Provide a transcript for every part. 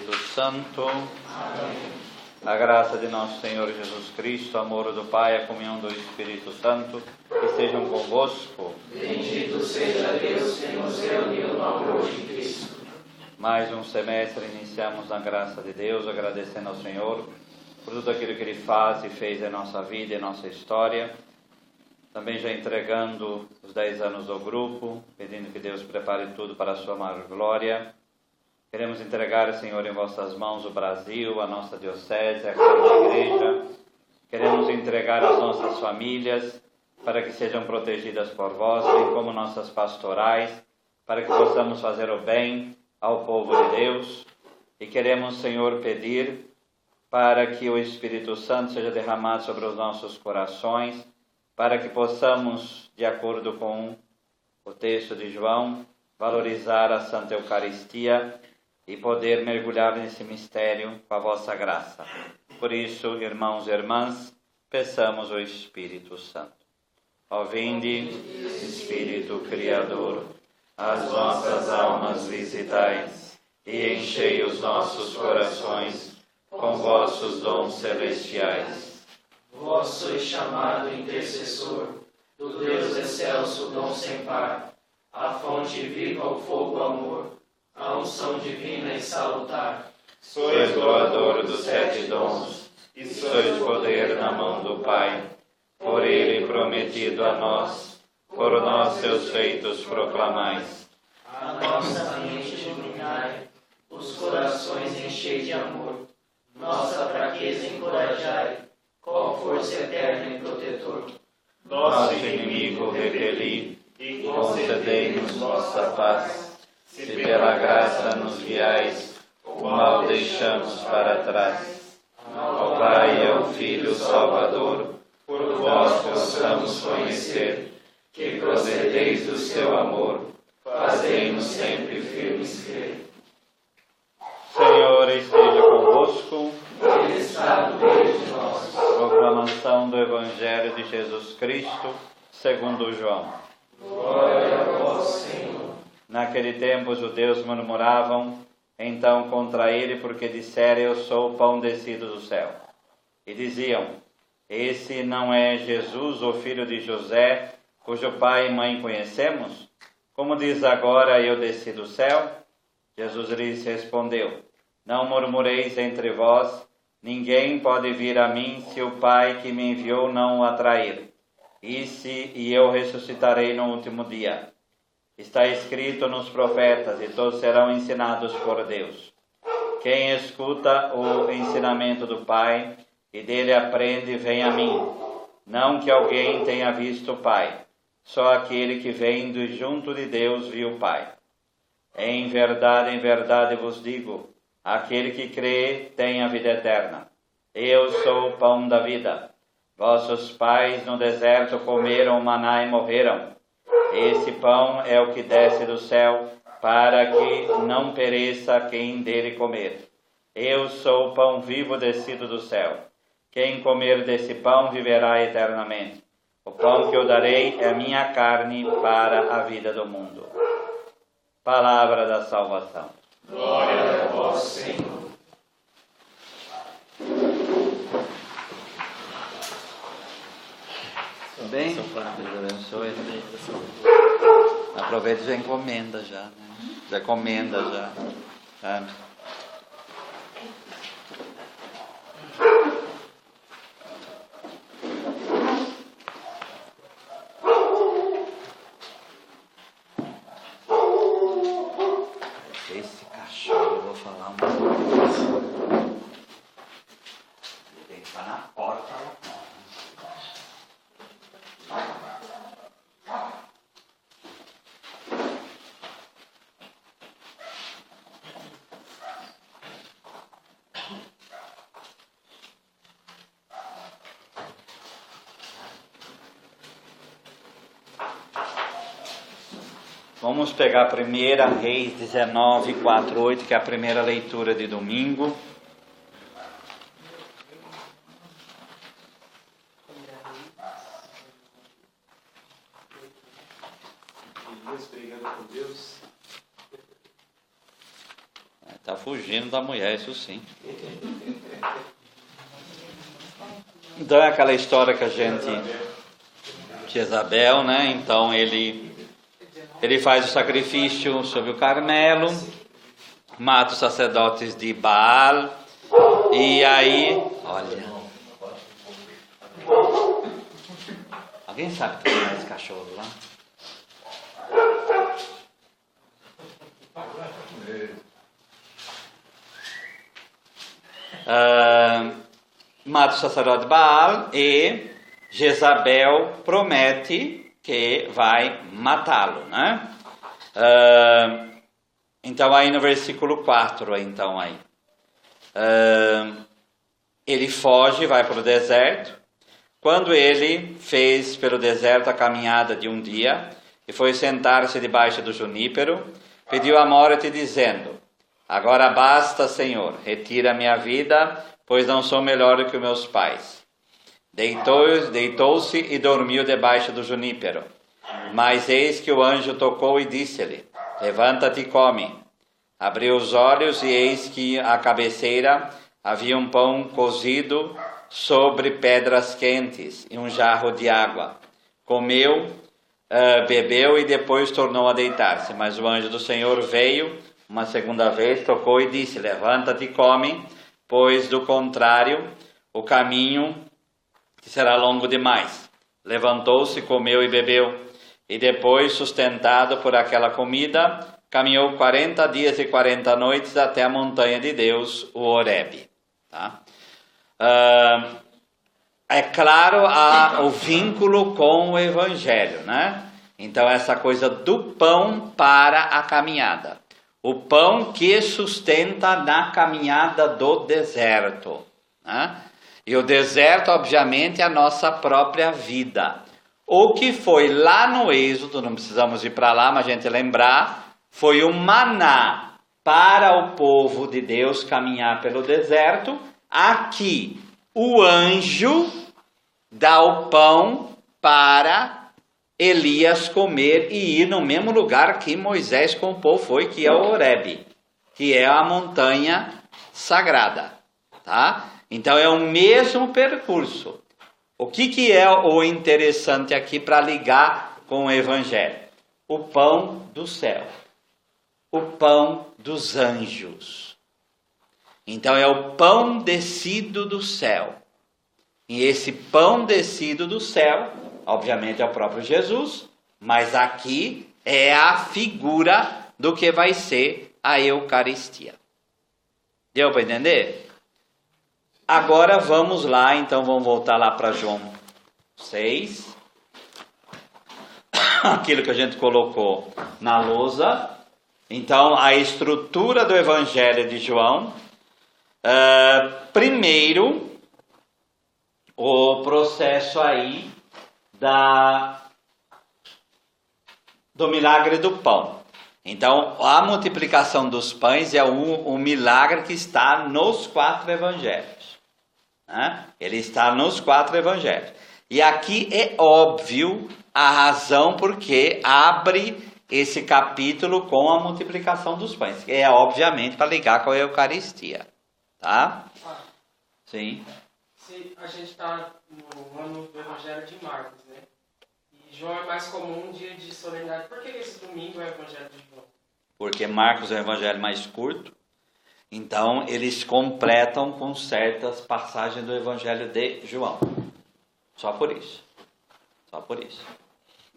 Espírito Santo. Amém. A graça de nosso Senhor Jesus Cristo, o amor do Pai, a comunhão do Espírito Santo, estejam convosco. Bendito seja Deus que nos reuniu no amor de Cristo. Mais um semestre iniciamos na graça de Deus, agradecendo ao Senhor por tudo aquilo que Ele faz e fez em nossa vida e em nossa história. Também já entregando os 10 anos do grupo, pedindo que Deus prepare tudo para a sua maior glória. Queremos entregar, Senhor, em vossas mãos o Brasil, a nossa diocese, a cada igreja. Queremos entregar as nossas famílias para que sejam protegidas por vós, bem como nossas pastorais, para que possamos fazer o bem ao povo de Deus. E queremos, Senhor, pedir para que o Espírito Santo seja derramado sobre os nossos corações, para que possamos, de acordo com o texto de João, valorizar a Santa Eucaristia e poder mergulhar nesse mistério com a vossa graça. Por isso, irmãos e irmãs, peçamos o Espírito Santo. Ó vinde, Espírito Criador, as nossas almas visitais e enchei os nossos corações com vossos dons celestiais. Vós sois chamado intercessor do Deus excelso, dom sem par, a fonte viva, o fogo, amor, a unção divina e salutar. Sois doador dos 7 dons, e sois poder na mão do Pai. Por Ele prometido a nós, por nós seus feitos proclamais. A nossa mente iluminai, os corações enchei de amor, nossa fraqueza encorajai, com força eterna e protetor. Nosso inimigo repeli, e concedei-nos vossa paz. Se pela graça nos guiais, o mal deixamos para trás. Ao Pai e ao Filho Salvador, por vós possamos conhecer, que procedeis do seu amor, fazei-nos sempre firmes crer. Senhor esteja convosco. Ele está no meio de nós. Proclamação do Evangelho de Jesus Cristo, segundo João. Glória a vós, Senhor. Naquele tempo os judeus murmuravam então contra ele, porque dissera: eu sou o pão descido do céu. E diziam: esse não é Jesus, o filho de José, cujo pai e mãe conhecemos? Como diz agora: eu desci do céu? Jesus lhes respondeu: não murmureis entre vós, ninguém pode vir a mim se o Pai que me enviou não o atrair. E eu ressuscitarei no último dia. Está escrito nos profetas, e todos serão ensinados por Deus. Quem escuta o ensinamento do Pai e dele aprende, vem a mim. Não que alguém tenha visto o Pai, só aquele que vem de junto de Deus viu o Pai. Em verdade vos digo, aquele que crê tem a vida eterna. Eu sou o pão da vida. Vossos pais no deserto comeram maná e morreram. Esse pão é o que desce do céu, para que não pereça quem dele comer. Eu sou o pão vivo descido do céu. Quem comer desse pão viverá eternamente. O pão que eu darei é minha carne para a vida do mundo. Palavra da salvação. Glória a vós, Senhor. Bem? Deus abençoe. Aproveita e já encomenda já, né? Já comenda já. Sabe? Esse cachorro, eu vou falar uma coisa. Ele tem que estar na porta. Vamos pegar 1 Reis 19, 4, 8, que é a primeira leitura de domingo. Está fugindo da mulher, isso sim. Então é aquela história que a gente... Jezabel, né? Então ele faz o sacrifício sobre o Carmelo, mata os sacerdotes de Baal, e aí... Olha... Alguém sabe o que é esse cachorro lá? Mata o sacerdote Baal e Jezabel promete que vai matá-lo, né? Então aí no versículo 4, então aí. Ele foge, vai para o deserto. Quando ele fez pelo deserto a caminhada de um dia e foi sentar-se debaixo do junípero, pediu a morte dizendo: agora basta, Senhor, retira a minha vida, pois não sou melhor do que os meus pais. Deitou-se e dormiu debaixo do junípero. Mas eis que o anjo tocou e disse-lhe: levanta-te e come. Abriu os olhos e eis que à cabeceira havia um pão cozido sobre pedras quentes e um jarro de água. Comeu, bebeu e depois tornou a deitar-se. Mas o anjo do Senhor veio uma segunda vez, tocou e disse: levanta-te e come, pois do contrário o caminho será longo demais. Levantou-se, comeu e bebeu, e depois, sustentado por aquela comida, caminhou 40 dias e 40 noites até a montanha de Deus, o Horebe. Tá? É claro o vínculo com o Evangelho, né? Então essa coisa do pão para a caminhada. O pão que sustenta na caminhada do deserto, né? E o deserto, obviamente, é a nossa própria vida. O que foi lá no Êxodo, não precisamos ir para lá, mas a gente lembrar, foi o maná para o povo de Deus caminhar pelo deserto. Aqui, o anjo dá o pão para Elias comer e ir no mesmo lugar que Moisés com o povo foi, que é o Horebe, que é a montanha sagrada, tá? Então é o mesmo percurso. O que é o interessante aqui para ligar com o Evangelho? O pão do céu, o pão dos anjos. Então é o pão descido do céu. E esse pão descido do céu, obviamente é o próprio Jesus, mas aqui é a figura do que vai ser a Eucaristia. Deu para entender? Agora vamos lá, então vamos voltar lá para João 6. Aquilo que a gente colocou na lousa. Então, a estrutura do Evangelho de João. Primeiro, o processo aí do milagre do pão. Então, a multiplicação dos pães é um milagre que está nos 4 evangelhos. Né? Ele está nos 4 evangelhos. E aqui é óbvio a razão porque abre esse capítulo com a multiplicação dos pães. Que é obviamente para ligar com a Eucaristia. Tá? Sim. Se a gente está no ano do Evangelho de Marcos, né? E João é mais comum um dia de solenidade. Por que esse domingo é o Evangelho de João? Porque Marcos é o evangelho mais curto. Então, eles completam com certas passagens do Evangelho de João. Só por isso. Só por isso.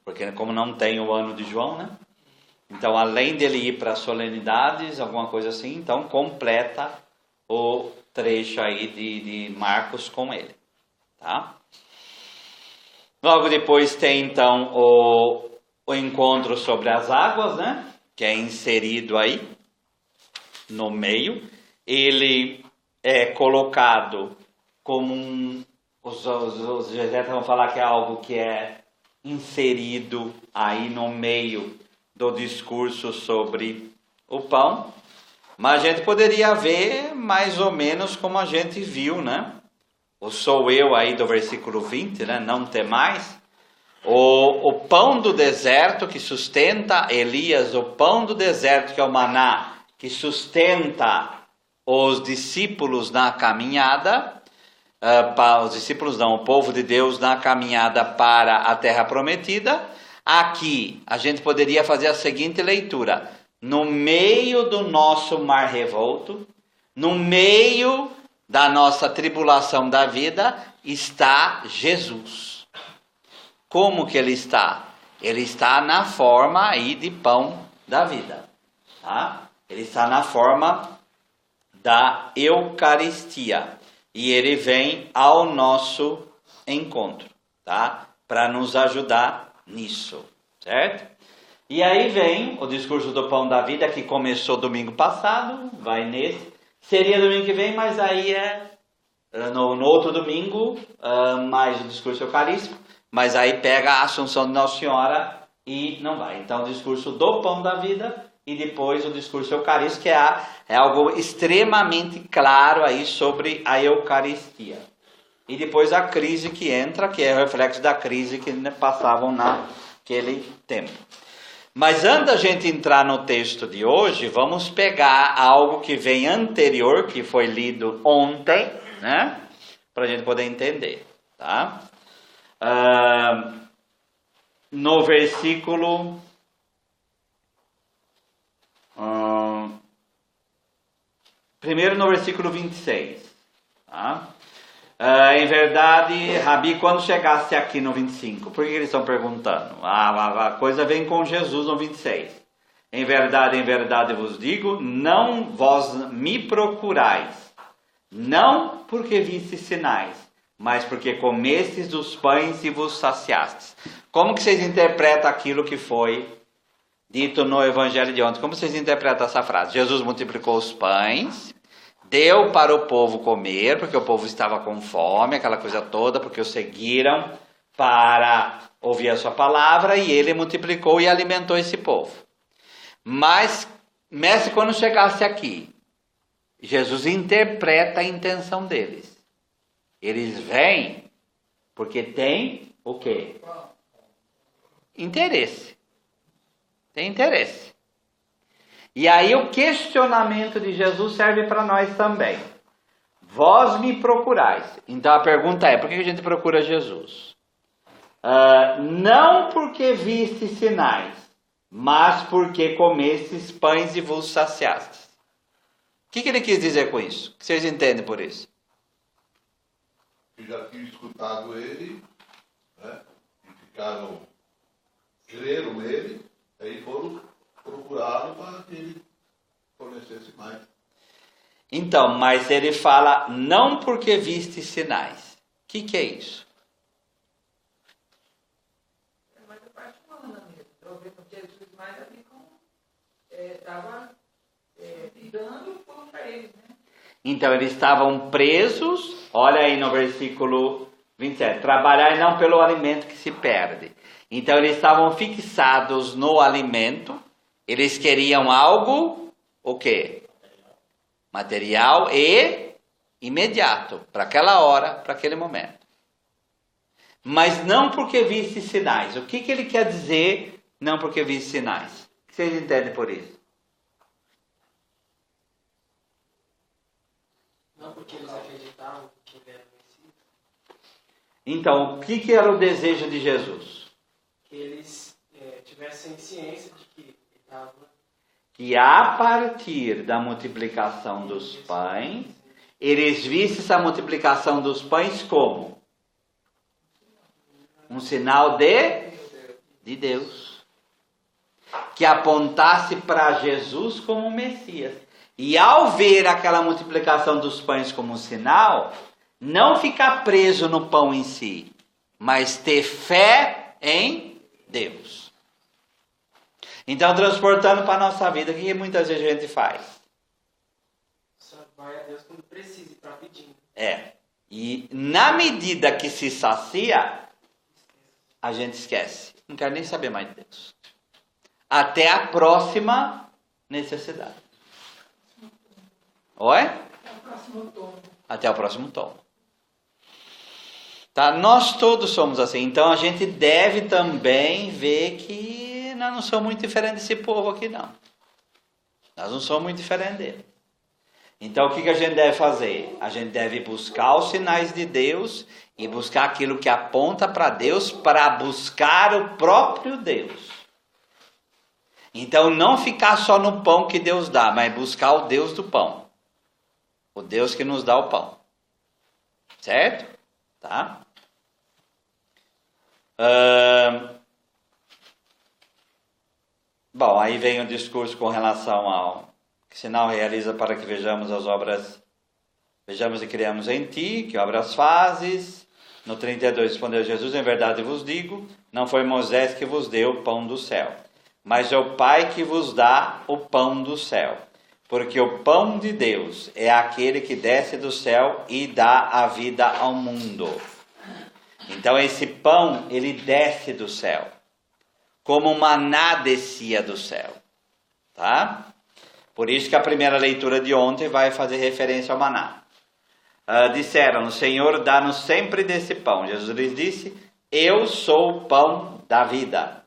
Porque como não tem o ano de João, né? Então, além dele ir para solenidades, alguma coisa assim, então completa o trecho aí de Marcos com ele. Tá? Logo depois tem, então, o encontro sobre as águas, né? Que é inserido aí no meio. Ele é colocado como os exegetas vão falar que é algo que é inserido aí no meio do discurso sobre o pão, mas a gente poderia ver mais ou menos como a gente viu, né? O sou eu aí do versículo 20, né? Não temais. O pão do deserto que sustenta Elias, o pão do deserto que é o maná, que sustenta os discípulos na caminhada, os discípulos não, o povo de Deus na caminhada para a terra prometida. Aqui a gente poderia fazer a seguinte leitura: no meio do nosso mar revolto, no meio da nossa tribulação da vida, está Jesus. Como que ele está? Ele está na forma aí de pão da vida, tá? Ele está na forma da Eucaristia e ele vem ao nosso encontro, tá? Para nos ajudar nisso, certo? E aí vem o discurso do pão da vida, que começou domingo passado, vai nesse, seria domingo que vem, mas aí é no outro domingo, mais o discurso eucarístico, mas aí pega a Assunção de Nossa Senhora e não vai. Então o discurso do pão da vida e depois o discurso eucarístico, que é algo extremamente claro aí sobre a Eucaristia. E depois a crise que entra, que é o reflexo da crise que passavam naquele tempo. Mas antes da gente entrar no texto de hoje, vamos pegar algo que vem anterior, que foi lido ontem, né? Para a gente poder entender, tá? No versículo... primeiro no versículo 26, tá? Em verdade, Rabi, quando chegasse aqui no 25, por que eles estão perguntando? A coisa vem com Jesus no 26. Em verdade vos digo, não vós me procurais, não porque vistes sinais, mas porque comestes dos pães e vos saciastes. Como que vocês interpretam aquilo que foi dito no evangelho de ontem? Como vocês interpretam essa frase? Jesus multiplicou os pães, deu para o povo comer, porque o povo estava com fome, aquela coisa toda, porque o seguiram para ouvir a sua palavra, e ele multiplicou e alimentou esse povo. Mas, mestre, quando chegasse aqui, Jesus interpreta a intenção deles. Eles vêm porque tem o quê? Interesse. Tem interesse. E aí o questionamento de Jesus serve para nós também. Vós me procurais. Então a pergunta é, por que a gente procura Jesus? Não porque viste sinais, mas porque comestes pães e vos saciastes. O que ele quis dizer com isso? O que vocês entendem por isso? Que já tinham escutado ele, né? E creram nele, aí foram procurá-lo para que ele fornecesse mais. Então, mas ele fala, não porque viste sinais. O que é isso? É mais a parte humana mesmo. Talvez Jesus mais ali como estava dando fogo para eles, né? Então, eles estavam presos, olha aí no versículo 27, trabalhai não pelo alimento que se perde. Então, eles estavam fixados no alimento, eles queriam algo, o quê? Material e imediato, para aquela hora, para aquele momento. Mas não porque viste sinais. O que ele quer dizer, não porque viste sinais? O que vocês entendem por isso? Não porque eles acreditavam que ele era o Messias. Então, o que era o desejo de Jesus? Que eles tivessem ciência de que ele estava... Que a partir da multiplicação dos pães, eles vissem essa multiplicação dos pães como? Um sinal de Deus. Que apontasse para Jesus como Messias. E ao ver aquela multiplicação dos pães como um sinal, não ficar preso no pão em si, mas ter fé em Deus. Então, transportando para a nossa vida, o que muitas vezes a gente faz? Só vai a Deus quando precisa, está pedindo. E na medida que se sacia, a gente esquece. Não quero nem saber mais de Deus. Até a próxima necessidade. Oi? Até o próximo tom. Tá? Nós todos somos assim. Então a gente deve também ver que nós não somos muito diferentes desse povo aqui, não. Nós não somos muito diferentes dele. Então, o que a gente deve fazer? A gente deve buscar os sinais de Deus e buscar aquilo que aponta para Deus, para buscar o próprio Deus. Então, não ficar só no pão que Deus dá, mas buscar o Deus do pão. O Deus que nos dá o pão. Certo? Tá? Bom, aí vem o discurso com relação ao que sinal realiza para que vejamos as obras, vejamos e criamos em ti, que obras fazes. No 32 respondeu Jesus, em verdade vos digo, não foi Moisés que vos deu o pão do céu, mas é o Pai que vos dá o pão do céu. Porque o pão de Deus é aquele que desce do céu e dá a vida ao mundo. Então esse pão, ele desce do céu, como o maná descia do céu, tá? Por isso que a primeira leitura de ontem vai fazer referência ao maná. Disseram, o Senhor dá-nos sempre desse pão. Jesus lhes disse, eu sou o pão da vida.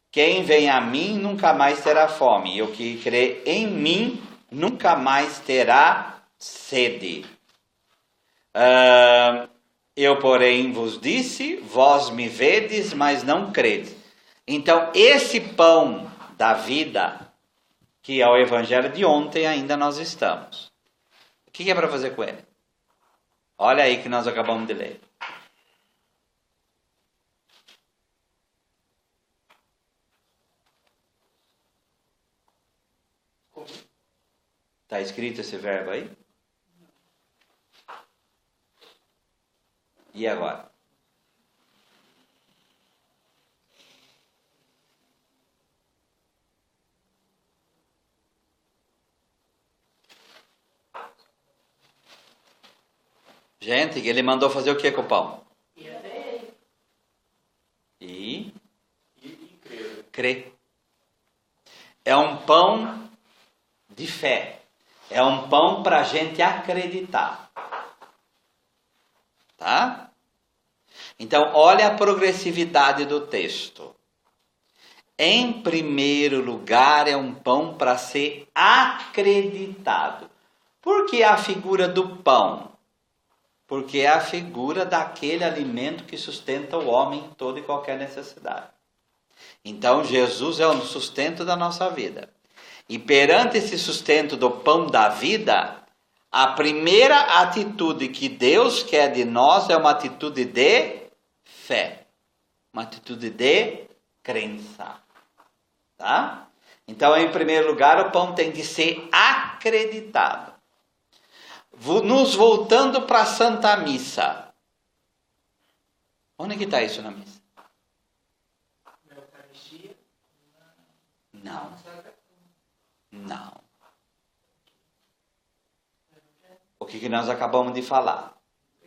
Quem vem a mim nunca mais terá fome, e o que crê em mim nunca mais terá sede. Eu, porém, vos disse, vós me vedes, mas não credes. Então, esse pão da vida, que é o evangelho de ontem, ainda nós estamos. O que é para fazer com ele? Olha aí que nós acabamos de ler. Está escrito esse verbo aí? E agora? Gente, ele mandou fazer o que com o pão? E crer. É um pão de fé. É um pão para a gente acreditar. Tá? Então, olha a progressividade do texto. Em primeiro lugar, é um pão para ser acreditado. Por que a figura do pão? Porque é a figura daquele alimento que sustenta o homem em toda e qualquer necessidade. Então, Jesus é o sustento da nossa vida. E perante esse sustento do pão da vida, a primeira atitude que Deus quer de nós é uma atitude de fé. Uma atitude de crença. Tá? Então, em primeiro lugar, o pão tem de ser acreditado. Nos voltando para a Santa Missa. Onde que está isso na missa? Não. Não. O que nós acabamos de falar?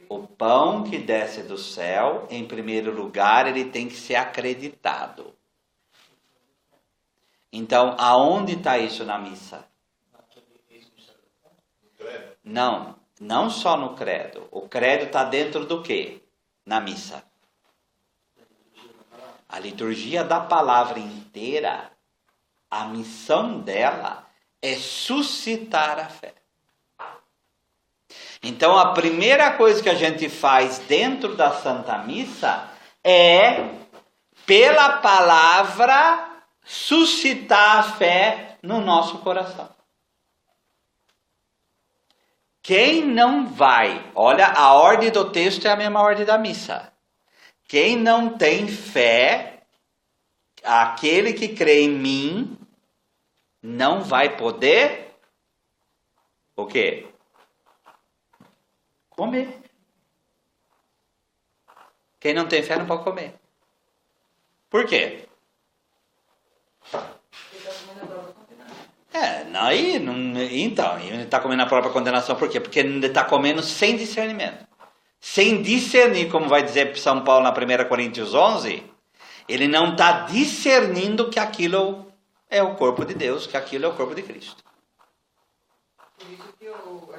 O pão que desce do céu, em primeiro lugar, ele tem que ser acreditado. Então, aonde está isso na missa? Não, não só no credo. O credo está dentro do quê? Na missa. A liturgia da palavra inteira, a missão dela é suscitar a fé. Então, a primeira coisa que a gente faz dentro da Santa Missa é, pela palavra, suscitar a fé no nosso coração. Quem não vai, olha, a ordem do texto é a mesma ordem da missa. Quem não tem fé, aquele que crê em mim, não vai poder, o quê? Comer. Quem não tem fé não pode comer. Por quê? Então, ele está comendo a própria condenação, por quê? Porque ele está comendo sem discernimento. Sem discernir, como vai dizer São Paulo na 1 Coríntios 11, ele não está discernindo que aquilo é o corpo de Deus, que aquilo é o corpo de Cristo. Por isso que a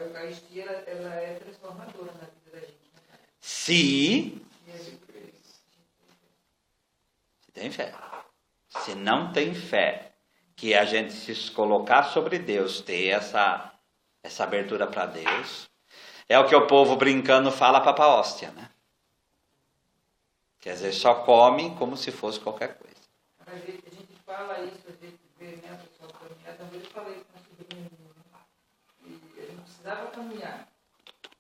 Eucaristia ela é transformadora na vida da gente. Se tem fé. Se não tem fé, que a gente se colocar sobre Deus, ter essa abertura para Deus. É o que o povo brincando fala para a hóstia, né? Quer dizer, só come como se fosse qualquer coisa. A gente fala isso, a gente vê, né, a pessoa caminhar. Também eu falei com o sobrinho, né? E a gente precisava caminhar.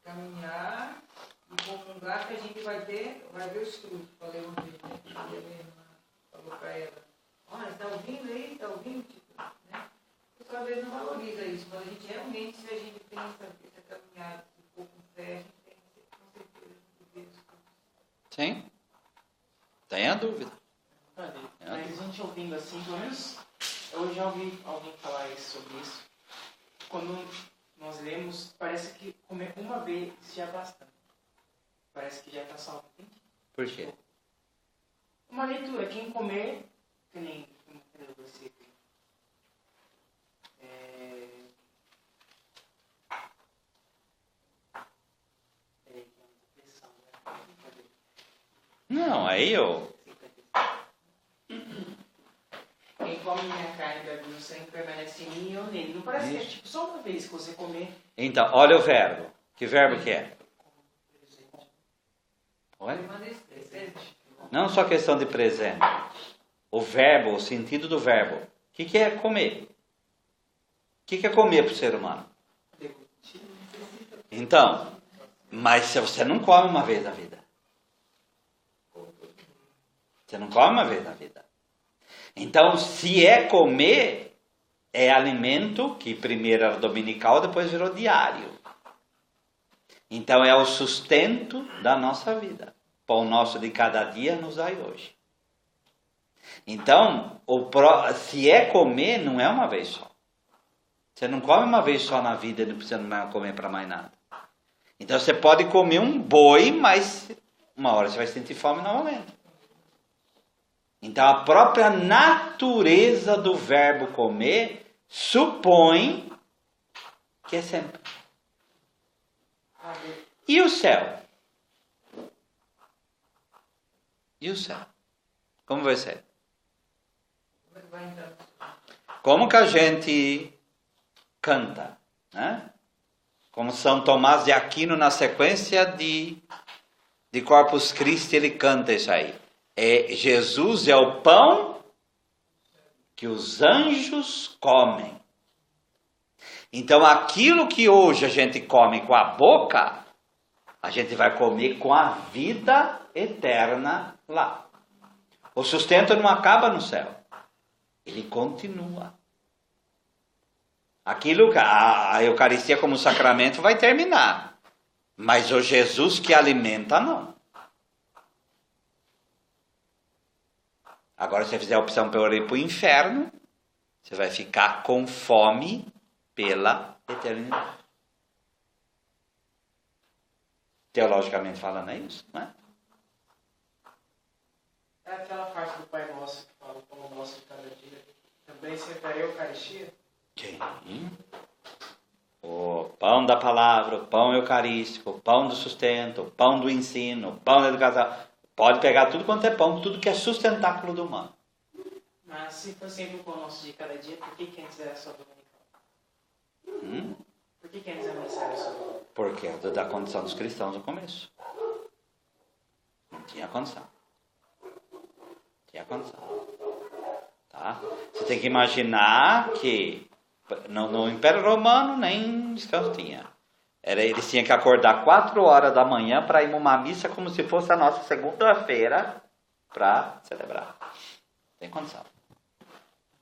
Caminhar e comungar que a gente vai ver os frutos. Falei uma vez, né? E a minha irmã falou para ela, olha, está ouvindo aí? Está ouvindo? Tipo, né? Eu talvez não valoriza isso, mas a gente realmente, se a gente tem essa caminhada, se for com fé, a gente tem com certeza que ver os frutos. Sim? Tenha dúvida. Padre, mas a gente ouvindo assim, pelo menos eu já ouvi alguém falar sobre isso. Quando nós lemos, parece que comer uma vez já é bastante. Parece que já está salvo. Por quê? Uma leitura, quem comer, que nem o versículo. Não, aí eu... Quem come minha carne e bebe meu sangue permanece em mim e eu nele. Não parece que é tipo só uma vez que você comer. Então, olha o verbo. Que verbo que é? Olha. Não só questão de presente. O verbo, o sentido do verbo. O que é comer? O que é comer para o ser humano? Então, mas se você não come uma vez na vida. Você não come uma vez na vida. Então, se é comer, é alimento, que primeiro era dominical, depois virou diário. Então, é o sustento da nossa vida. Pão nosso de cada dia nos dai hoje. Então, se é comer, não é uma vez só. Você não come uma vez só na vida e não precisa mais comer para mais nada. Então, você pode comer um boi, mas uma hora você vai sentir fome novamente. Então, a própria natureza do verbo comer supõe que é sempre. E o céu? E o céu? Como vai ser? Como que a gente canta, né? Como São Tomás de Aquino, na sequência de Corpus Christi, ele canta isso aí. Jesus é o pão que os anjos comem. Então, aquilo que hoje a gente come com a boca, a gente vai comer com a vida eterna lá. O sustento não acaba no céu. Ele continua. Aquilo, a Eucaristia como sacramento vai terminar. Mas o Jesus que alimenta, não. Agora, se você fizer a opção para ir para o inferno, você vai ficar com fome pela eternidade. Teologicamente falando, é isso, não é? É aquela parte do Pai Nosso que fala o pão nosso de cada dia. Também serve a Eucaristia? Sim. O pão da palavra, o pão eucarístico, o pão do sustento, o pão do ensino, o pão da educação. Pode pegar tudo quanto é pão, tudo que é sustentáculo do humano. Mas se for sempre o pão nosso de cada dia, por que antes era só dominical? Por que antes a missa era só dominical? Porque é da condição dos cristãos no começo. Não tinha condição. Tinha condição. Tá? Você tem que imaginar que no Império Romano nem descanso tinha. Eles tinham que acordar 4 horas da manhã para ir numa missa como se fosse a nossa segunda-feira para celebrar. Tem condição.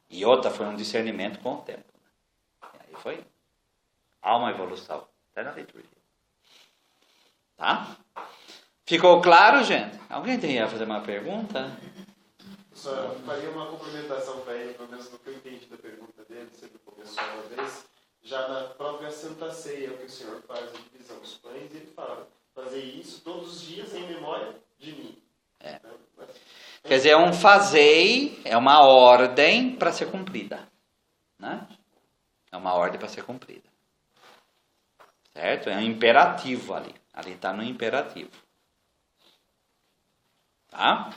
E outra foi um discernimento com o tempo. E aí foi. Há uma evolução. Até na liturgia. Tá? Ficou claro, gente? Alguém tem a fazer uma pergunta? Só faria uma complementação para ele, pelo menos no que eu entendi da pergunta dele, se ele começou uma vez. Já na própria Santa Ceia, o que o Senhor faz a divisão dos pães, ele fala, fazer isso todos os dias em memória de mim. Quer dizer, é um fazei, é uma ordem para ser cumprida. Né? É uma ordem para ser cumprida. Certo? É um imperativo ali. Ali está no imperativo. Tá?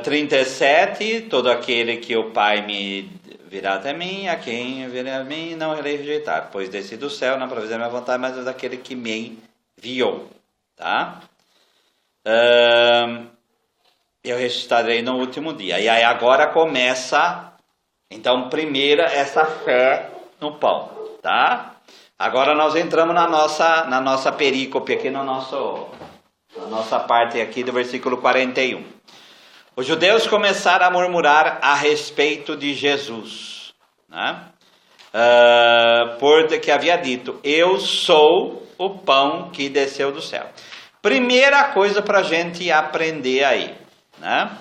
37, todo aquele que o Pai me virá até mim, a quem virá a mim, não irei rejeitar, pois desci do céu, não para fazer a minha vontade, mas daquele que me enviou, tá? Eu ressuscitarei no último dia. E aí agora começa, então, primeira, essa fé no pão, tá? Agora nós entramos na nossa perícope aqui, na nossa parte aqui do versículo 41. Os judeus começaram a murmurar a respeito de Jesus, né? Porque havia dito, eu sou o pão que desceu do céu. Primeira coisa para a gente aprender aí, né?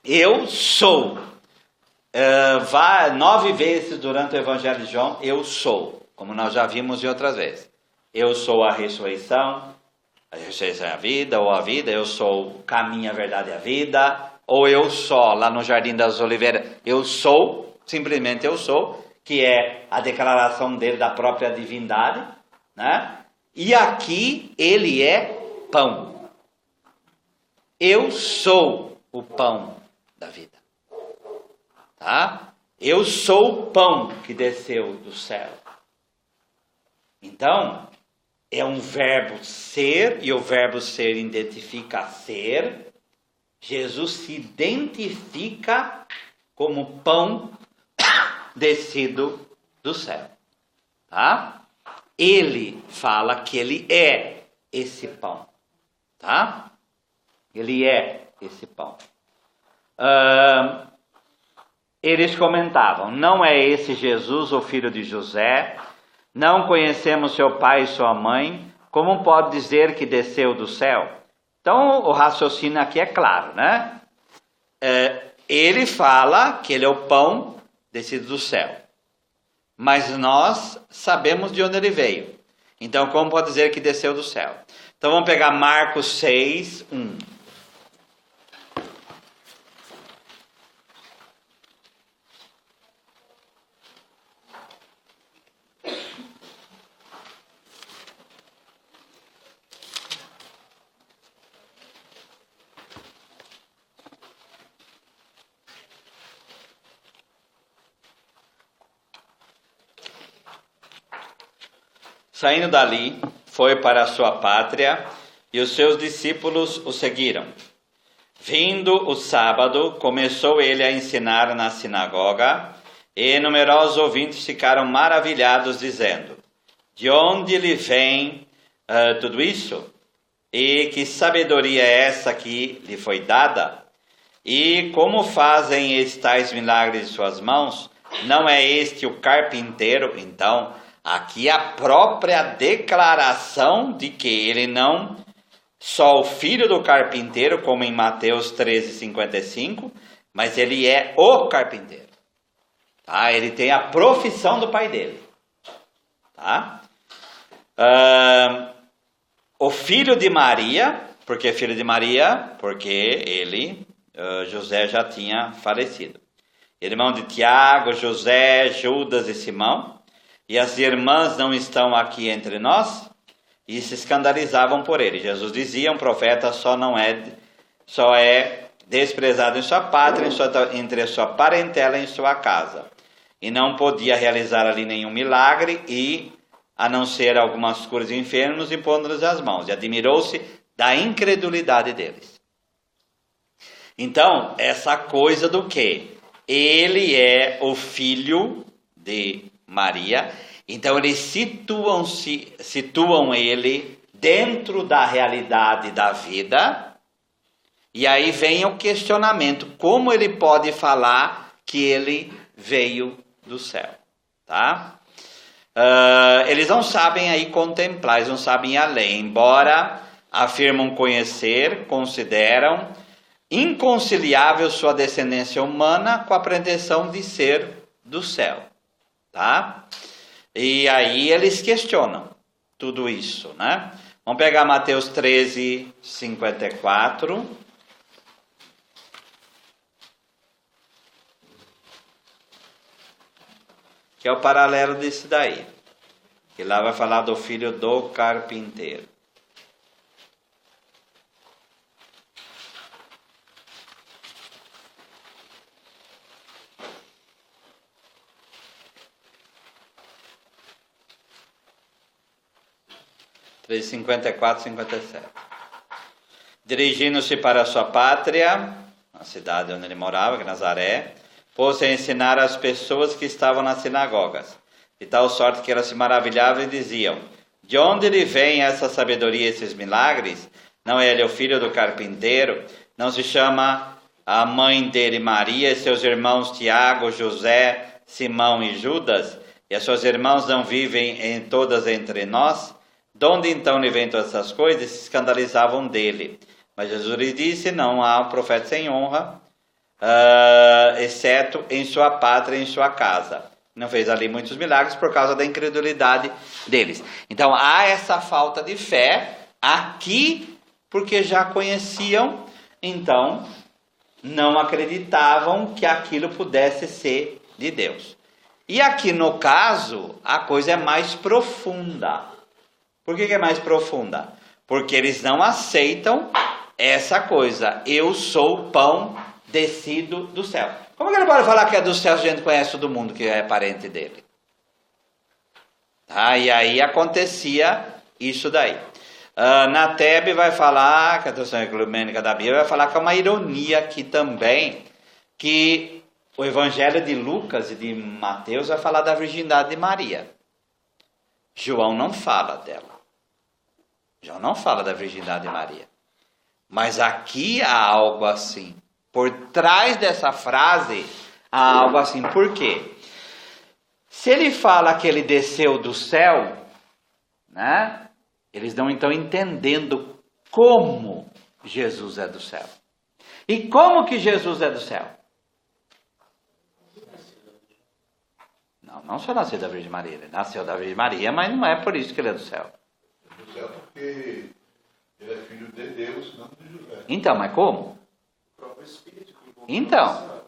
Eu sou. 9 vezes durante o Evangelho de João, eu sou, como nós já vimos em outras vezes. Eu sou a ressurreição é a vida, ou a vida, eu sou o caminho, a verdade e a vida, ou eu sou, lá no Jardim das Oliveiras, eu sou, simplesmente eu sou, que é a declaração dele da própria divindade, né? E aqui ele é pão. Eu sou o pão da vida, tá? Eu sou o pão que desceu do céu. Então, é um verbo ser, e o verbo ser identifica ser. Jesus se identifica como pão descido do céu, tá? Ele fala que ele é esse pão, tá? Ele é esse pão. Eles comentavam, não é esse Jesus o filho de José? Não conhecemos seu pai e sua mãe, como pode dizer que desceu do céu? Então o raciocínio aqui é claro, né? Ele fala que ele é o pão descido do céu, mas nós sabemos de onde ele veio. Então como pode dizer que desceu do céu? Então vamos pegar Marcos 6, 1. Saindo dali, foi para a sua pátria, e os seus discípulos o seguiram. Vindo o sábado, começou ele a ensinar na sinagoga, e numerosos ouvintes ficaram maravilhados, dizendo, de onde lhe vem tudo isso? E que sabedoria é essa que lhe foi dada? E como fazem estes tais milagres de suas mãos? Não é este o carpinteiro? Então, aqui a própria declaração de que ele não só o filho do carpinteiro, como em Mateus 13:55, mas ele é o carpinteiro. Tá? Ele tem a profissão do pai dele. Tá? O filho de Maria, porque filho de Maria? Porque ele, José, já tinha falecido. Irmão de Tiago, José, Judas e Simão. E as irmãs não estão aqui entre nós? E se escandalizavam por ele. Jesus dizia, um profeta só é desprezado em sua pátria, entre a sua parentela e em sua casa. E não podia realizar ali nenhum milagre, a não ser algumas curas de enfermos, impondo-lhes as mãos. E admirou-se da incredulidade deles. Então, essa coisa do que? Ele é o filho de Maria, então eles situam ele dentro da realidade da vida, e aí vem o questionamento, como ele pode falar que ele veio do céu, tá? Eles não sabem aí contemplar, eles não sabem ir além, embora afirmam conhecer, consideram inconciliável sua descendência humana com a pretensão de ser do céu. Tá? E aí eles questionam tudo isso, né? Vamos pegar Mateus 13:54. Que é o paralelo desse daí. Que lá vai falar do filho do carpinteiro. 54, 57. Dirigindo-se para a sua pátria, a cidade onde ele morava, que é Nazaré, pôs-se a ensinar as pessoas que estavam nas sinagogas, de tal sorte que elas se maravilhavam e diziam: de onde lhe vem essa sabedoria, esses milagres? Não é ele o filho do carpinteiro? Não se chama a mãe dele Maria, e seus irmãos Tiago, José, Simão e Judas? E as suas irmãs não vivem todas entre nós? De onde então lhe vêm todas essas coisas? E se escandalizavam dele. Mas Jesus lhe disse: não há profeta sem honra, exceto em sua pátria e em sua casa. Não fez ali muitos milagres por causa da incredulidade deles. Então há essa falta de fé aqui, porque já conheciam, então não acreditavam que aquilo pudesse ser de Deus. E aqui no caso, a coisa é mais profunda. Por que é mais profunda? Porque eles não aceitam essa coisa: eu sou o pão descido do céu. Como que ele pode falar que é do céu se a gente conhece todo mundo que é parente dele? Tá? E aí acontecia isso daí. Na Tebe vai falar, que a tradução ecumênica da Bíblia vai falar que é uma ironia aqui também, que o Evangelho de Lucas e de Mateus vai falar da virgindade de Maria. João não fala dela. João não fala da virgindade de Maria. Mas aqui há algo assim. Por trás dessa frase há algo assim. Por quê? Se ele fala que ele desceu do céu, né? Eles não estão entendendo como Jesus é do céu. E como que Jesus é do céu? Não só nasceu da Virgem Maria. Ele nasceu da Virgem Maria, mas não é por isso que ele é do céu. É do céu porque ele é filho de Deus, não de José. Então, mas como? O próprio Espírito. Então,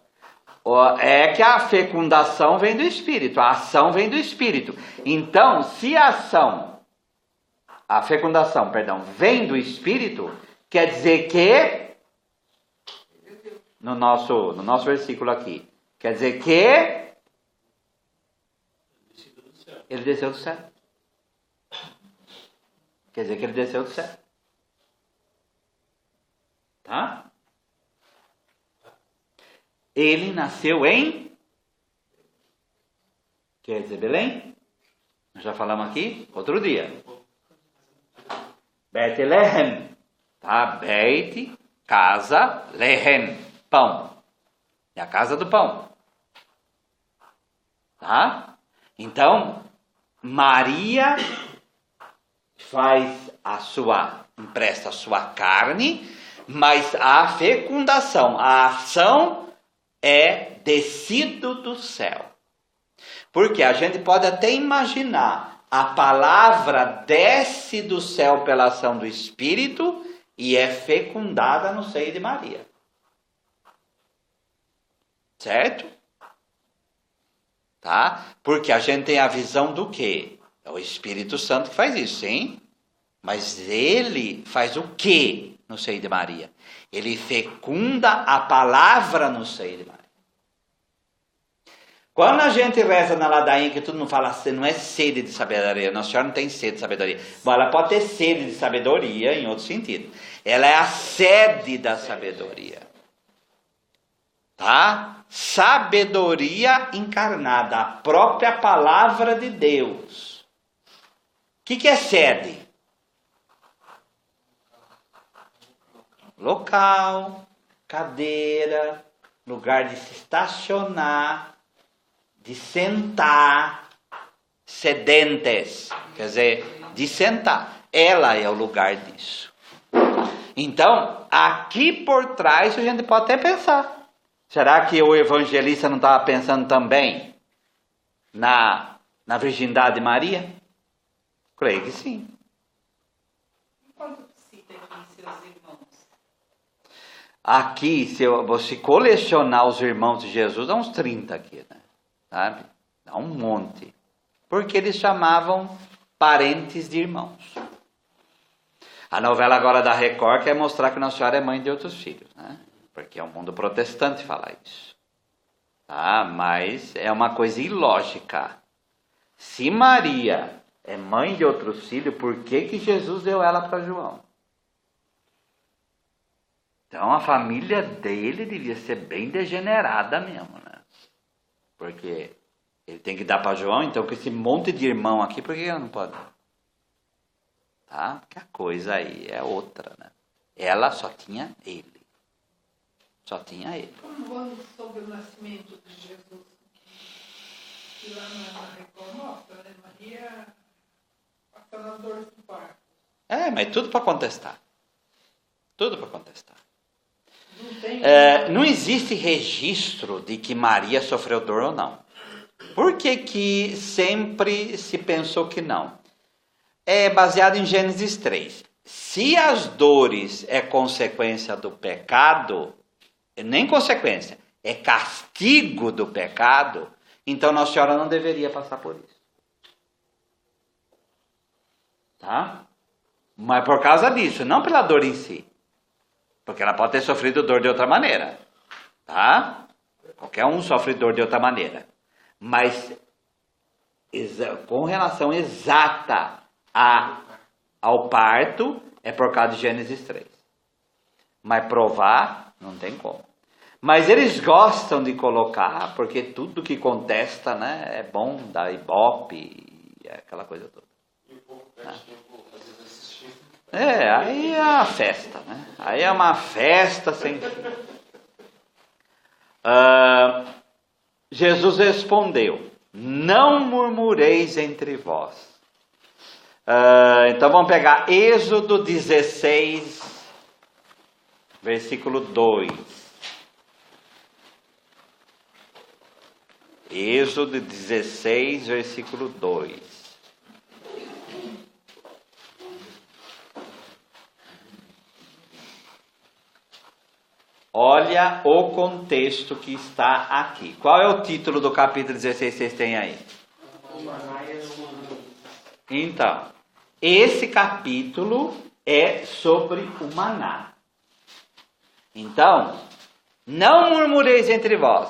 é que a fecundação vem do Espírito, a ação vem do Espírito. Então, se a fecundação, vem do Espírito, quer dizer que, no nosso versículo aqui, quer dizer que ele desceu do céu. Quer dizer que ele desceu do céu. Tá? Ele nasceu em, quer dizer, Belém? Nós já falamos aqui outro dia. Betlehem, tá? Beit, casa, Lehem, pão. É a casa do pão. Tá? Então, Maria empresta a sua carne, mas a fecundação, a ação é descido do céu. Porque a gente pode até imaginar, a palavra desce do céu pela ação do Espírito e é fecundada no seio de Maria. Certo? Tá? Porque a gente tem a visão do quê? É o Espírito Santo que faz isso, sim? Mas ele faz o quê no seio de Maria? Ele fecunda a palavra no seio de Maria. Quando a gente reza na ladainha, que todo mundo fala, não é sede de sabedoria, Nossa Senhora não tem sede de sabedoria. Bom, ela pode ter sede de sabedoria em outro sentido. Ela é a sede da sabedoria. Tá? Sabedoria encarnada, a própria palavra de Deus. O que é sede? Local, cadeira, lugar de se estacionar, de sentar, sedentes, quer dizer, de sentar. Ela é o lugar disso. Então, aqui por trás a gente pode até pensar. Será que o evangelista não estava pensando também na virgindade de Maria? Creio que sim. Quanto cita aqui seus irmãos? Aqui, se você colecionar os irmãos de Jesus, dá uns 30 aqui, né? Sabe? Dá um monte. Porque eles chamavam parentes de irmãos. A novela agora da Record quer mostrar que Nossa Senhora é mãe de outros filhos, né? Porque é o mundo protestante falar isso. Tá? Mas é uma coisa ilógica. Se Maria é mãe de outros filhos, por que Jesus deu ela para João? Então a família dele devia ser bem degenerada mesmo, né? Porque ele tem que dar para João, então com esse monte de irmão aqui, por que ela não pode dar? Tá? Porque a coisa aí é outra, né? Ela só tinha ele. Só tinha ele. Quando soube o nascimento de Jesus, que lá na Record mostra, né? Maria passando as dores do parto. Mas tudo para contestar. Tudo para contestar. Não tem. Não existe registro de que Maria sofreu dor ou não. Por que sempre se pensou que não? É baseado em Gênesis 3. Se as dores é consequência do pecado, nem consequência, é castigo do pecado, então Nossa Senhora não deveria passar por isso. Tá? Mas por causa disso, não pela dor em si. Porque ela pode ter sofrido dor de outra maneira. Tá? Qualquer um sofre dor de outra maneira. Mas com relação exata ao parto, é por causa de Gênesis 3. Mas provar, não tem como. Mas eles gostam de colocar, porque tudo que contesta, né, é bom, dá ibope, aquela coisa toda. E o povo perde tempo, às vezes, assistindo. Aí é uma festa, né? Aí é uma festa sem fim. Jesus respondeu: não murmureis entre vós. Então vamos pegar Êxodo 16, versículo 2. Êxodo 16, versículo 2. Olha o contexto que está aqui. Qual é o título do capítulo 16 que vocês têm aí? Então, esse capítulo é sobre o maná. Então, não murmureis entre vós.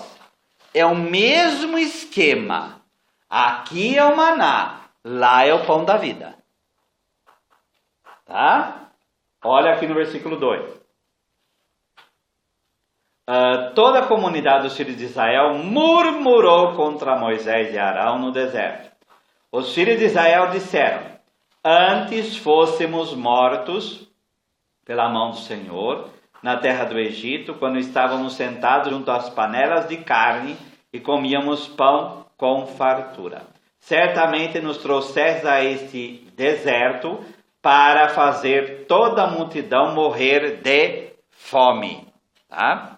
É o mesmo esquema. Aqui é o maná, lá é o pão da vida. Tá? Olha aqui no versículo 2. Toda a comunidade dos filhos de Israel murmurou contra Moisés e Arão no deserto. Os filhos de Israel disseram: antes fôssemos mortos pela mão do Senhor na terra do Egito, quando estávamos sentados junto às panelas de carne e comíamos pão com fartura. Certamente nos trouxeste a este deserto para fazer toda a multidão morrer de fome. Tá?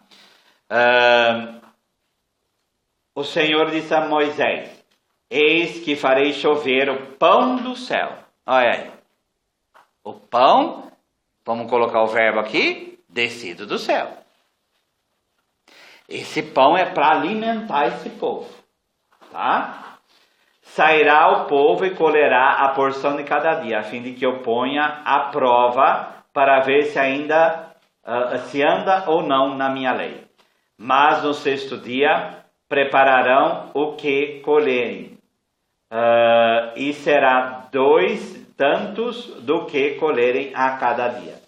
O Senhor disse a Moisés: eis que farei chover o pão do céu. Olha aí. O pão, vamos colocar o verbo aqui, descido do céu. Esse pão é para alimentar esse povo. Tá? Sairá o povo e colherá a porção de cada dia, a fim de que eu ponha à prova para ver se ainda se anda ou não na minha lei. Mas no sexto dia prepararão o que colherem, e será 2 tantos do que colherem a cada dia.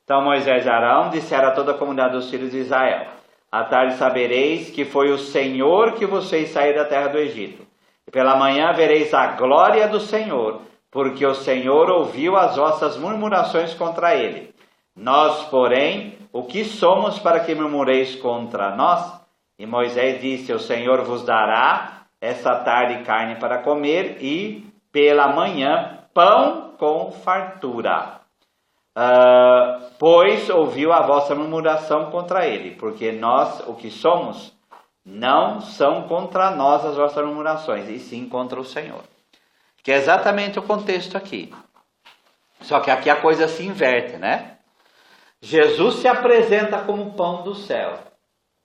Então Moisés e Arão disseram a toda a comunidade dos filhos de Israel: à tarde sabereis que foi o Senhor que vocês saíram da terra do Egito, e pela manhã vereis a glória do Senhor, porque o Senhor ouviu as vossas murmurações contra ele. Nós, porém, o que somos para que murmureis contra nós? E Moisés disse: o Senhor vos dará essa tarde carne para comer, e pela manhã pão com fartura. Pois ouviu a vossa murmuração contra ele, porque nós, o que somos, não são contra nós as vossas murmurações, e sim contra o Senhor. Que é exatamente o contexto aqui. Só que aqui a coisa se inverte, né? Jesus se apresenta como pão do céu,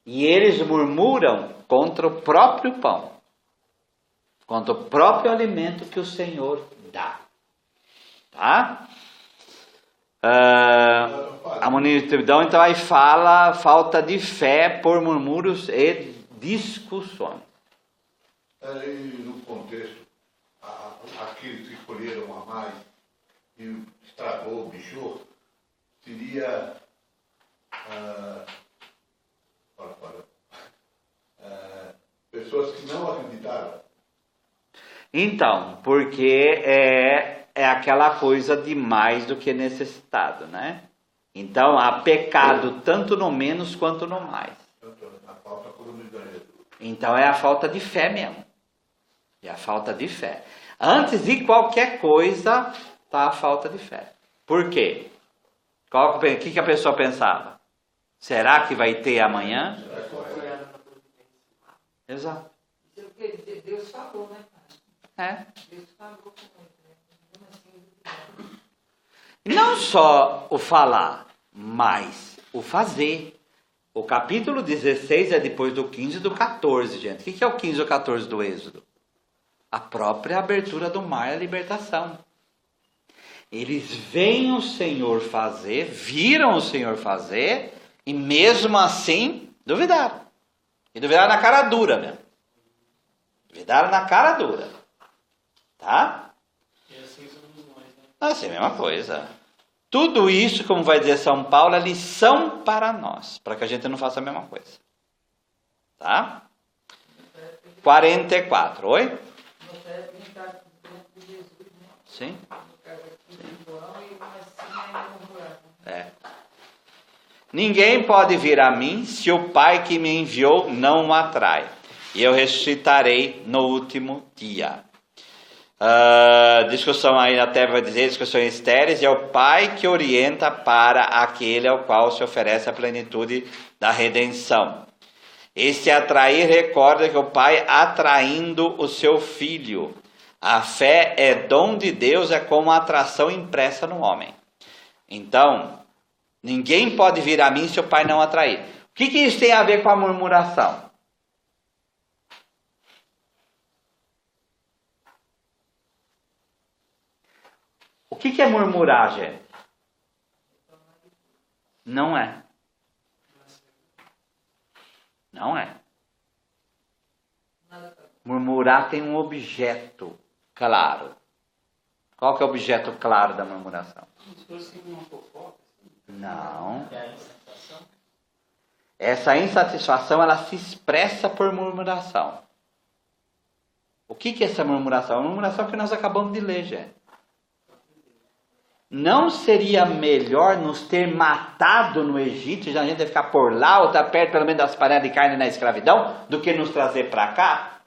e eles murmuram contra o próprio pão, contra o próprio alimento que o Senhor dá. Tá? A multidão então aí fala falta de fé por murmúrios e discussões. Aí no contexto, aqueles que escolheram a mais e estragou, bichou, seria pessoas que não acreditaram. Então, porque é aquela coisa de mais do que necessitado, né? Então, há pecado tanto no menos quanto no mais. A falta por humildade. Então, é a falta de fé mesmo. É a falta de fé. Antes de qualquer coisa, está a falta de fé. Por quê? O que a pessoa pensava? Será que vai ter amanhã? Exato. Isso quer dizer, Deus falou, né, É. Deus falou com ele. Não só o falar, mas o fazer. O capítulo 16 é depois do 15 e do 14, gente. O que é o 15 e o 14 do Êxodo? A própria abertura do mar e a libertação. Eles veem o Senhor fazer, viram o Senhor fazer, e mesmo assim duvidaram. E duvidaram na cara dura mesmo. Duvidaram na cara dura. Tá? E assim somos nós, né? Assim, mesma coisa. Tudo isso, como vai dizer São Paulo, é lição para nós, para que a gente não faça a mesma coisa. Tá? 44, oi? Você é pintado de Jesus, né? Sim. No caso aqui, de João, e assim é murmurar. É. Ninguém pode vir a mim se o Pai que me enviou não o atrai, e eu ressuscitarei no último dia. Discussão aí até vai dizer, discussões estéreis, é o Pai que orienta para aquele ao qual se oferece a plenitude da redenção. Esse atrair recorda que o Pai atraindo o seu Filho. A fé é dom de Deus, é como a atração impressa no homem. Então, ninguém pode vir a mim se o Pai não atrair. O que isso tem a ver com a murmuração? O que é murmurar, gente? Não é. Não é. Murmurar tem um objeto claro. Qual que é o objeto claro da murmuração? Não. É a insatisfação. Essa insatisfação, ela se expressa por murmuração. O que é essa murmuração? A murmuração que nós acabamos de ler, gente. Não seria melhor nos ter matado no Egito, já a gente ia ficar por lá, ou estar perto pelo menos das panelas de carne na escravidão, do que nos trazer para cá?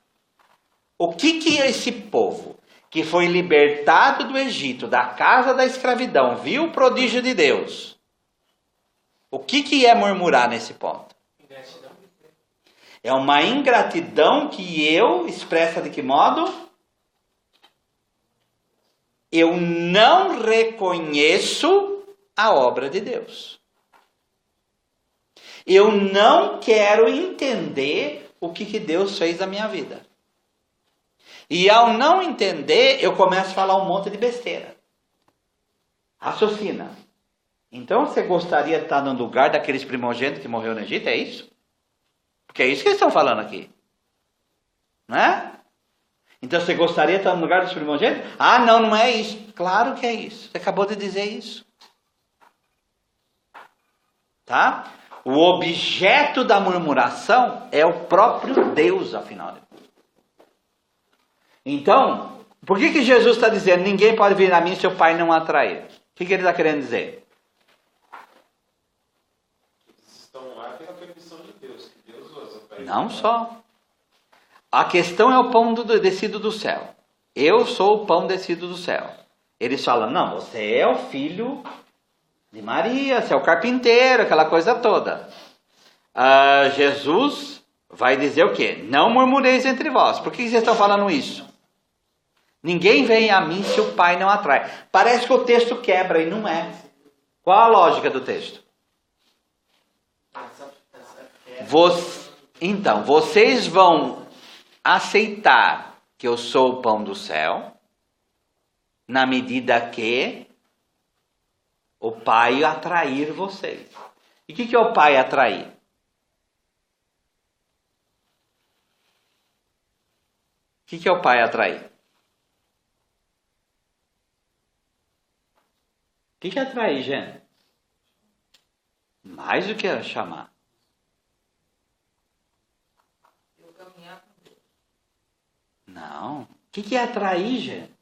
O que é esse povo que foi libertado do Egito, da casa da escravidão, viu o prodígio de Deus? O que é murmurar nesse ponto? Ingratidão. É uma ingratidão que eu expressa de que modo? Eu não reconheço a obra de Deus. Eu não quero entender o que Deus fez na minha vida. E ao não entender, eu começo a falar um monte de besteira. Raciocina. Então você gostaria de estar no lugar daqueles primogênitos que morreu no Egito? É isso? Porque é isso que eles estão falando aqui. Não é? Então você gostaria de estar no lugar dos primogênitos? Ah, não é isso. Claro que é isso. Você acabou de dizer isso. Tá? O objeto da murmuração é o próprio Deus, afinal de contas. Então, por que Jesus está dizendo, ninguém pode vir a mim se o Pai não atrair? O que ele está querendo dizer? Eles estão lá pela permissão de Deus, que Deus usa para isso. Não só. A questão é o pão descido do céu. Eu sou o pão descido do céu. Eles falam, não, você é o filho de Maria, você é o carpinteiro, aquela coisa toda. Jesus vai dizer o quê? Não murmureis entre vós. Por que vocês estão falando isso? Ninguém vem a mim se o Pai não atrai. Parece que o texto quebra e não é. Qual a lógica do texto? Então, vocês vão aceitar que eu sou o pão do céu, na medida que o Pai atrair vocês. E o que é o Pai atrair? O que é o Pai atrair? que é atrair, gente? Mais do que chamar. Eu caminhar com Deus. Não. O que é atrair, gente?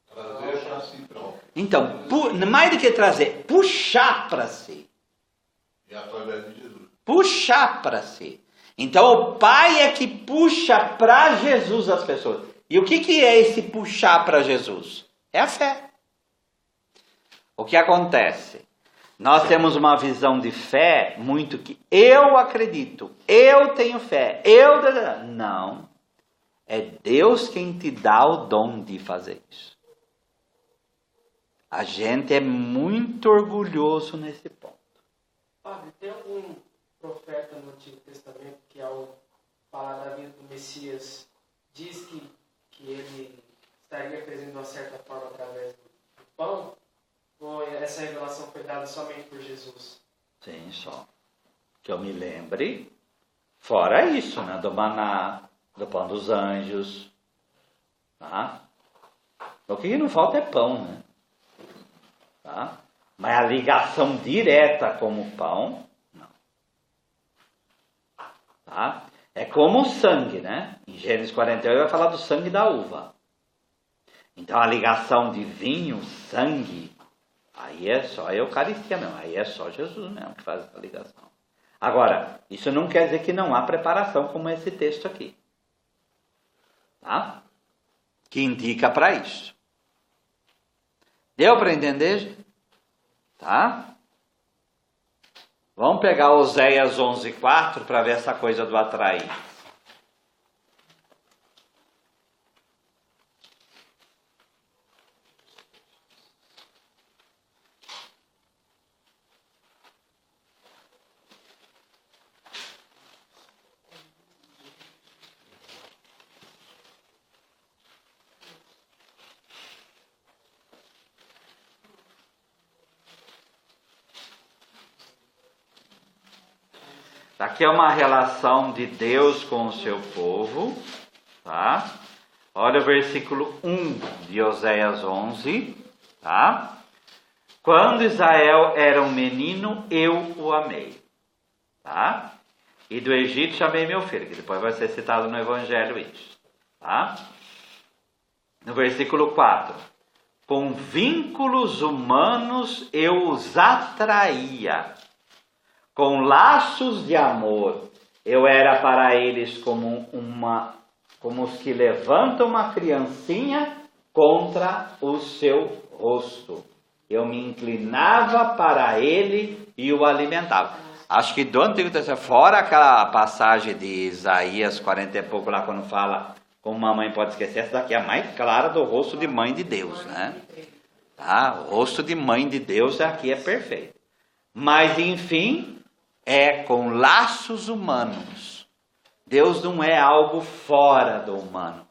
Trazer para si próprio. Então, mais do que trazer, puxar para si. E através de Jesus. Puxar para si. Então, o Pai é que puxa para Jesus as pessoas. E o que é esse puxar para Jesus? É a fé. O que acontece? Nós temos uma visão de fé muito que eu acredito, eu tenho fé, Não. É Deus quem te dá o dom de fazer isso. A gente é muito orgulhoso nesse ponto. Padre, tem algum profeta no Antigo Testamento que, ao falar da vinda do Messias, diz que ele estaria presente de uma certa forma através do pão? Ou essa revelação foi dada somente por Jesus? Sim, só. Que eu me lembre. Fora isso, né? Do maná, do pão dos anjos. Tá? O que não falta é pão, né? Tá? Mas a ligação direta com o pão, não. Tá? É como o sangue, né? Em Gênesis 48 vai falar do sangue da uva. Então a ligação de vinho, sangue, aí é só a Eucaristia mesmo. Aí é só Jesus mesmo que faz essa ligação. Agora, isso não quer dizer que não há preparação como esse texto aqui. Tá? Que indica para isso. Deu para entender? Tá? Vamos pegar Oséias 11:4 para ver essa coisa do atrair. Aqui é uma relação de Deus com o seu povo, tá? Olha o versículo 1 de Oséias 11, tá? Quando Israel era um menino, eu o amei, tá? E do Egito chamei meu filho, que depois vai ser citado no Evangelho isso, tá? No versículo 4, com vínculos humanos eu os atraía, com laços de amor, eu era para eles como os que levantam uma criancinha contra o seu rosto. Eu me inclinava para ele e o alimentava. Acho que do Antigo Testamento, fora aquela passagem de Isaías 40 e pouco, lá quando fala como uma mãe pode esquecer, essa daqui é a mais clara do rosto de mãe de Deus, né? Tá? O rosto de mãe de Deus aqui é perfeito. Mas, enfim, é com laços humanos. Deus não é algo fora do humano.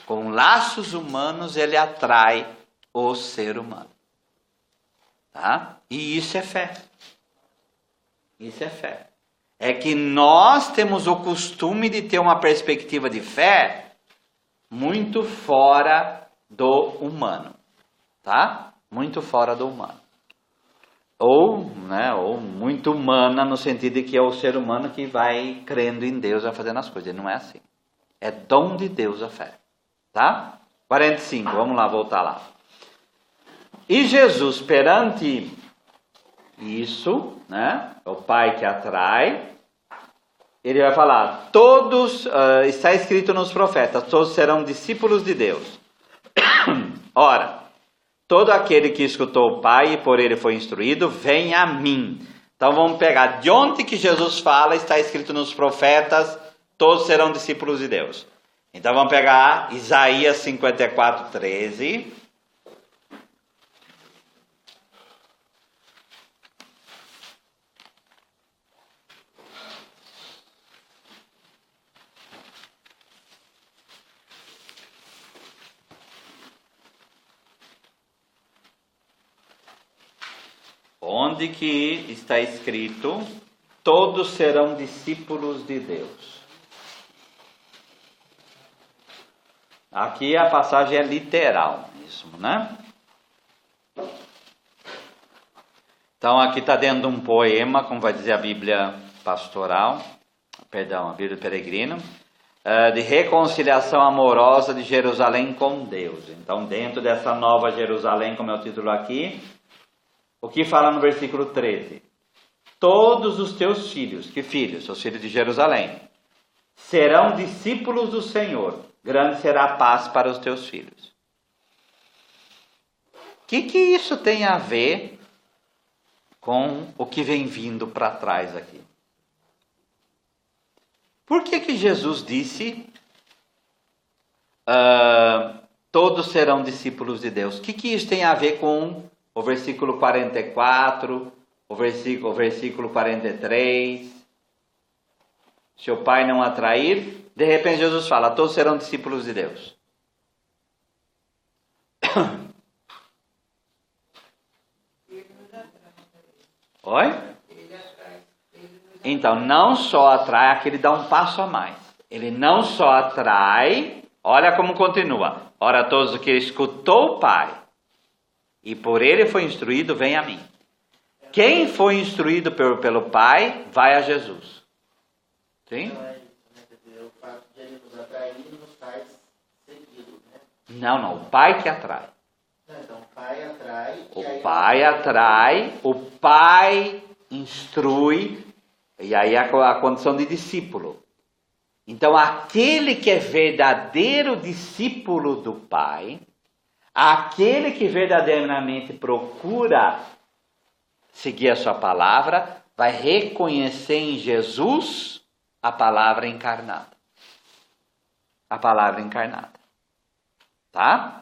Com laços humanos ele atrai o ser humano. Tá? E isso é fé. Isso é fé. É que nós temos o costume de ter uma perspectiva de fé muito fora do humano. Tá? Muito fora do humano. Ou muito humana, no sentido de que é o ser humano que vai crendo em Deus, vai fazendo as coisas. Não é assim. É dom de Deus a fé. Tá? 45, vamos lá, voltar lá. E Jesus, perante isso, né? O Pai que atrai, ele vai falar, todos, está escrito nos profetas, todos serão discípulos de Deus. Ora, todo aquele que escutou o Pai e por ele foi instruído, vem a mim. Então vamos pegar de onde que Jesus fala, está escrito nos profetas, todos serão discípulos de Deus. Então vamos pegar Isaías 54:13. Onde que está escrito, todos serão discípulos de Deus. Aqui a passagem é literal mesmo, né? Então aqui está dentro de um poema, como vai dizer a Bíblia pastoral, perdão, a Bíblia peregrina, de reconciliação amorosa de Jerusalém com Deus. Então dentro dessa nova Jerusalém, como é o título aqui, o que fala no versículo 13? Todos os teus filhos, que filhos? Os filhos de Jerusalém, serão discípulos do Senhor, grande será a paz para os teus filhos. O que isso tem a ver com o que vem vindo para trás aqui? Por que Jesus disse todos serão discípulos de Deus? O que isso tem a ver com o versículo 44, o versículo 43? Se o Pai não atrair, de repente Jesus fala, todos serão discípulos de Deus. Oi? Então, não só atrai, aqui ele dá um passo a mais. Ele não só atrai, olha como continua. Ora, todos os que escutou o Pai, e por ele foi instruído, vem a mim. Quem foi instruído pelo Pai, vai a Jesus. Sim? O fato de ele nos atrair nos faz segui-lo, né? Não, o Pai que atrai. Então, o Pai atrai. O Pai atrai, o Pai instrui, e aí a condição de discípulo. Então, aquele que é verdadeiro discípulo do Pai, aquele que verdadeiramente procura seguir a sua palavra, vai reconhecer em Jesus a palavra encarnada. A palavra encarnada. Tá?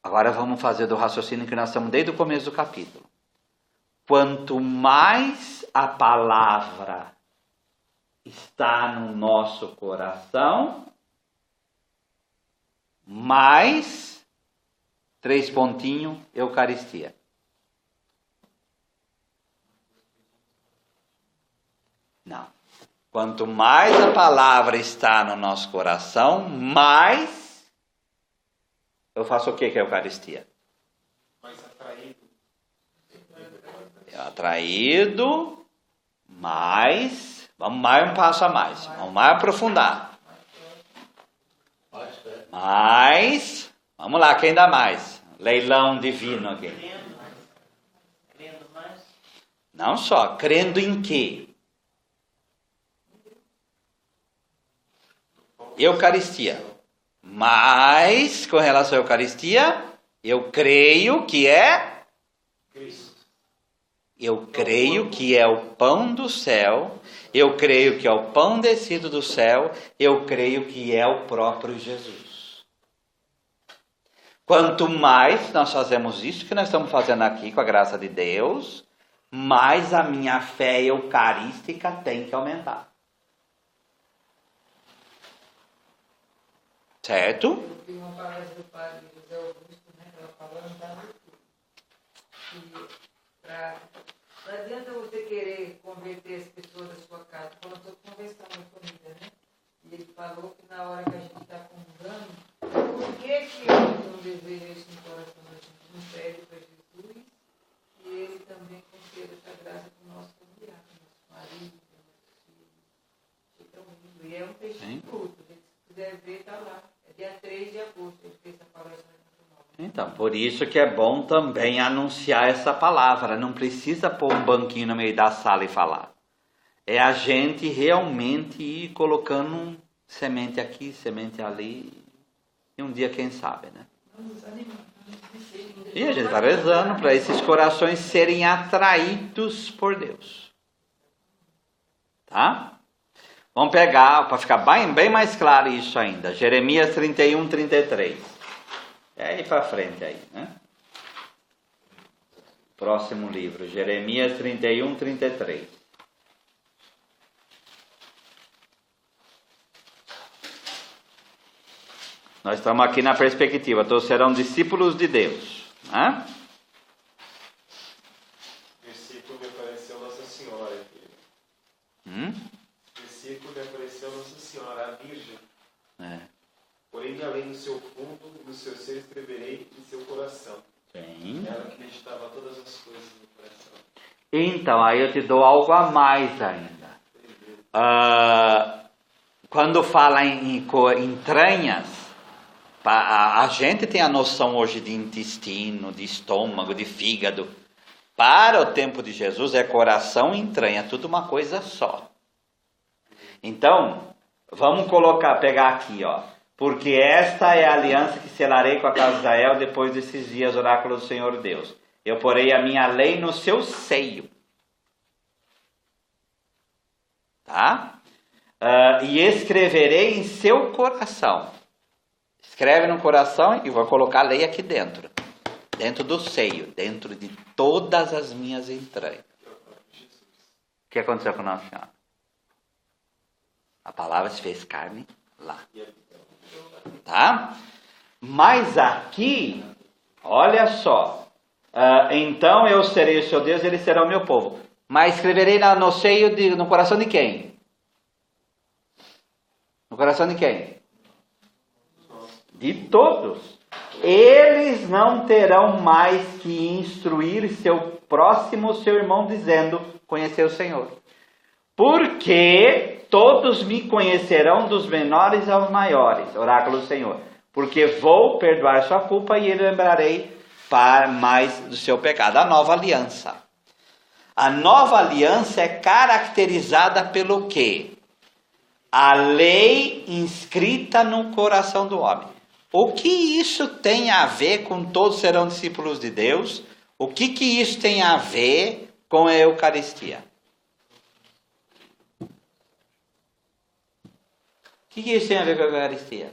Agora vamos fazer do raciocínio que nós estamos desde o começo do capítulo. Quanto mais a palavra está no nosso coração, mais, 3 pontinhos, Eucaristia. Não. Quanto mais a palavra está no nosso coração, mais eu faço o que é a Eucaristia? Mais atraído. Atraído, mais, vamos mais um passo a mais, vamos mais aprofundar. Mais, vamos lá, quem dá mais? Leilão divino aqui. Crendo mais. Não só, crendo em quê? Eucaristia. Mas, com relação à Eucaristia, eu creio que é Cristo. Eu creio que é o pão do céu, eu creio que é o pão descido do céu, eu creio que é o próprio Jesus. Quanto mais nós fazemos isso que nós estamos fazendo aqui com a graça de Deus, mais a minha fé eucarística tem que aumentar. Certo? Eu vi uma palestra do padre José Augusto, né, que ela falando da não adianta você querer converter as pessoas da sua casa, falando sobre conversão na família, né? E ele falou que na hora que a gente está comungando, por que a gente não deseja isso no coração da gente? Não pede para Jesus e ele também conceda essa graça para o nosso familiar, para o nosso marido, para o nosso filho. É tão lindo. E é um peixe fruto, se quiser ver, está lá. É dia 3 de agosto, ele fez essa palestra. Então, por isso que é bom também anunciar essa palavra. Não precisa pôr um banquinho no meio da sala e falar. É a gente realmente ir colocando semente aqui, semente ali. E um dia, quem sabe, né? E a gente vai rezando para esses corações serem atraídos por Deus. Tá? Vamos pegar, para ficar bem mais claro isso ainda. Jeremias 31, 33. É aí para frente aí, né? Próximo livro, Jeremias 31, 33. Nós estamos aqui na perspectiva, todos serão discípulos de Deus, né? Versículo me apareceu Nossa Senhora aqui. Versículo me apareceu Nossa Senhora, a Virgem. É. Porém, além do seu fundo, no seu ser escreverei em seu coração. Sim. Ela que meditava todas as coisas no coração. Então, aí eu te dou algo a mais ainda. Quando fala em entranhas, a gente tem a noção hoje de intestino, de estômago, de fígado. Para o tempo de Jesus é coração e entranha, tudo uma coisa só. Então, vamos pegar aqui, ó. Porque esta é a aliança que selarei com a casa de Israel depois desses dias, oráculo do Senhor Deus. Eu porei a minha lei no seu seio. Tá? E escreverei em seu coração. Escreve no coração e vou colocar a lei aqui dentro. Dentro do seio, dentro de todas as minhas entranhas. O que aconteceu com Nossa Senhora? A palavra se fez carne lá. Tá? Mas aqui, olha só. Então eu serei o seu Deus e ele será o meu povo. Mas escreverei no seio, no coração de quem? No coração de quem? De todos. Eles não terão mais que instruir seu próximo, seu irmão, dizendo, conhecer o Senhor. Porque todos me conhecerão dos menores aos maiores, oráculo do Senhor. Porque vou perdoar sua culpa e ele lembrarei para mais do seu pecado. A nova aliança. A nova aliança é caracterizada pelo quê? A lei inscrita no coração do homem. O que isso tem a ver com todos serão discípulos de Deus? O que isso tem a ver com a Eucaristia? O que isso tem a ver com a Eucaristia?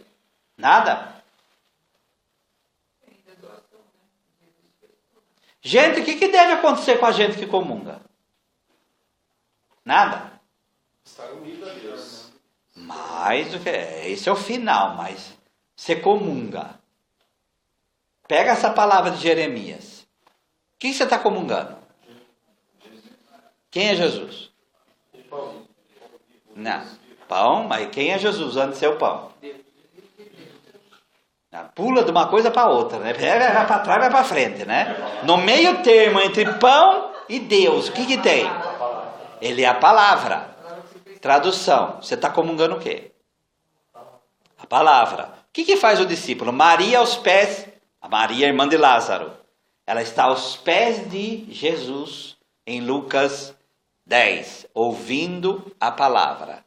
Nada? Gente, o que deve acontecer com a gente que comunga? Nada? Estar unido a Deus. Mais do que... Esse é o final, mas... Você comunga. Pega essa palavra de Jeremias. O que você está comungando? Quem é Jesus? Não. Pão, mas quem é Jesus antes de ser o pão? Pula de uma coisa para outra, né? Vai para trás, vai para frente, né? No meio termo entre pão e Deus, o que tem? Ele é a palavra. Tradução. Você está comungando o quê? A palavra. O que faz o discípulo? Maria aos pés, a Maria, irmã de Lázaro, ela está aos pés de Jesus, em Lucas 10, ouvindo a palavra.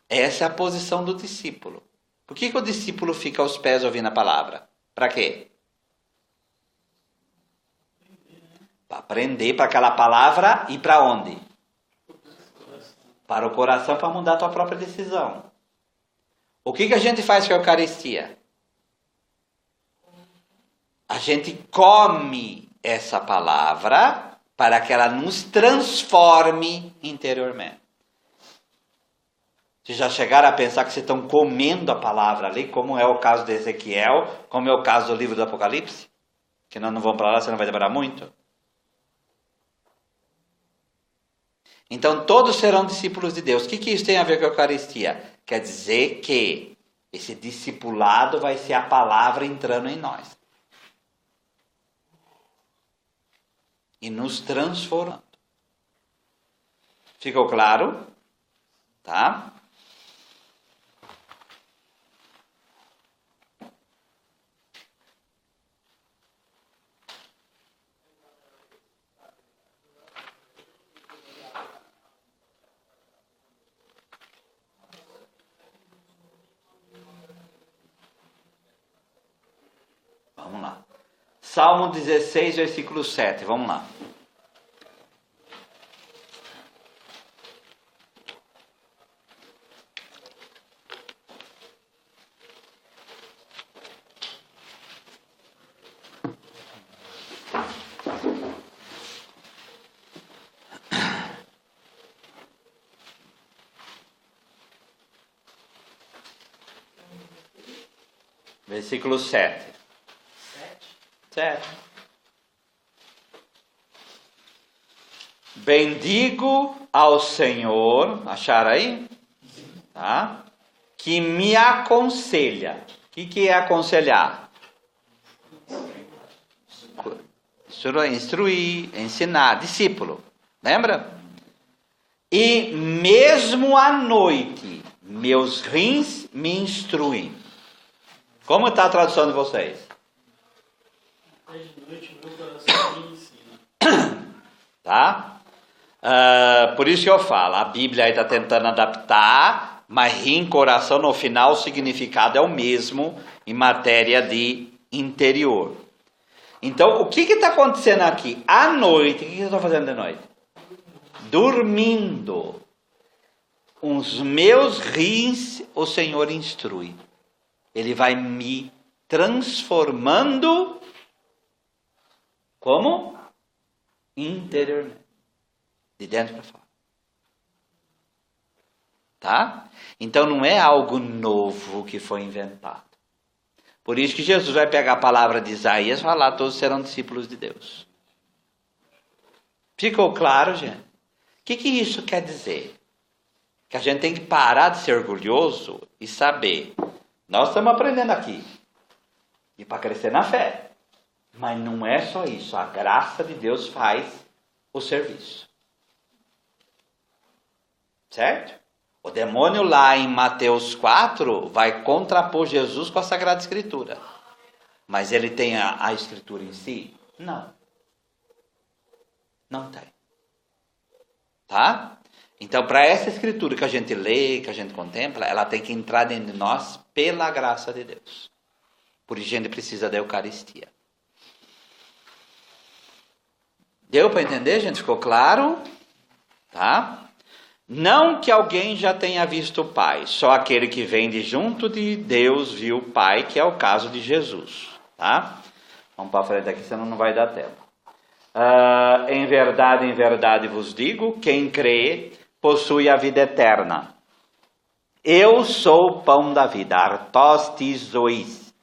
Essa é a posição do discípulo. Por que o discípulo fica aos pés ouvindo a palavra? Para quê? Para aprender para aquela palavra e para onde? Para o coração, para mudar a tua própria decisão. O que a gente faz com a Eucaristia? A gente come essa palavra para que ela nos transforme interiormente. Vocês já chegaram a pensar que vocês estão comendo a palavra ali, como é o caso de Ezequiel, como é o caso do livro do Apocalipse? Que nós não vamos para lá, você não vai demorar muito. Então todos serão discípulos de Deus. O que isso tem a ver com a Eucaristia? Quer dizer que esse discipulado vai ser a palavra entrando em nós. E nos transformando. Ficou claro? Tá? Vamos lá. Salmo 16, versículo 7. Vamos lá. Versículo 7. 7. Bendigo ao Senhor, acharam aí? Tá? Que me aconselha. O que é aconselhar? instruir, ensinar, discípulo. Lembra? E mesmo à noite, meus rins me instruem. Como está a tradução de vocês? De noite, meu coração me ensina. Tá? Por isso que eu falo, a Bíblia está tentando adaptar, mas rim, coração, no final o significado é o mesmo em matéria de interior. Então, o que está acontecendo aqui? À noite, o que eu estou fazendo de noite? Dormindo. Os meus rins o Senhor instrui. Ele vai me transformando como? Interiormente. De dentro para fora. Tá? Então não é algo novo que foi inventado. Por isso que Jesus vai pegar a palavra de Isaías e falar: todos serão discípulos de Deus. Ficou claro, gente? O que isso quer dizer? Que a gente tem que parar de ser orgulhoso e saber. Nós estamos aprendendo aqui. E para crescer na fé. Mas não é só isso. A graça de Deus faz o serviço. Certo? O demônio lá em Mateus 4 vai contrapor Jesus com a Sagrada Escritura. Mas ele tem a Escritura em si? Não. Não tem. Tá? Então, para essa Escritura que a gente lê, que a gente contempla, ela tem que entrar dentro de nós pela graça de Deus. Por isso a gente precisa da Eucaristia. Deu para entender, gente? Ficou claro? Tá? Não que alguém já tenha visto o Pai, só aquele que vem de junto de Deus viu o Pai, que é o caso de Jesus. Tá? Vamos para frente aqui, senão não vai dar tempo. Em verdade vos digo, quem crê possui a vida eterna. Eu sou o pão da vida, artostis zois.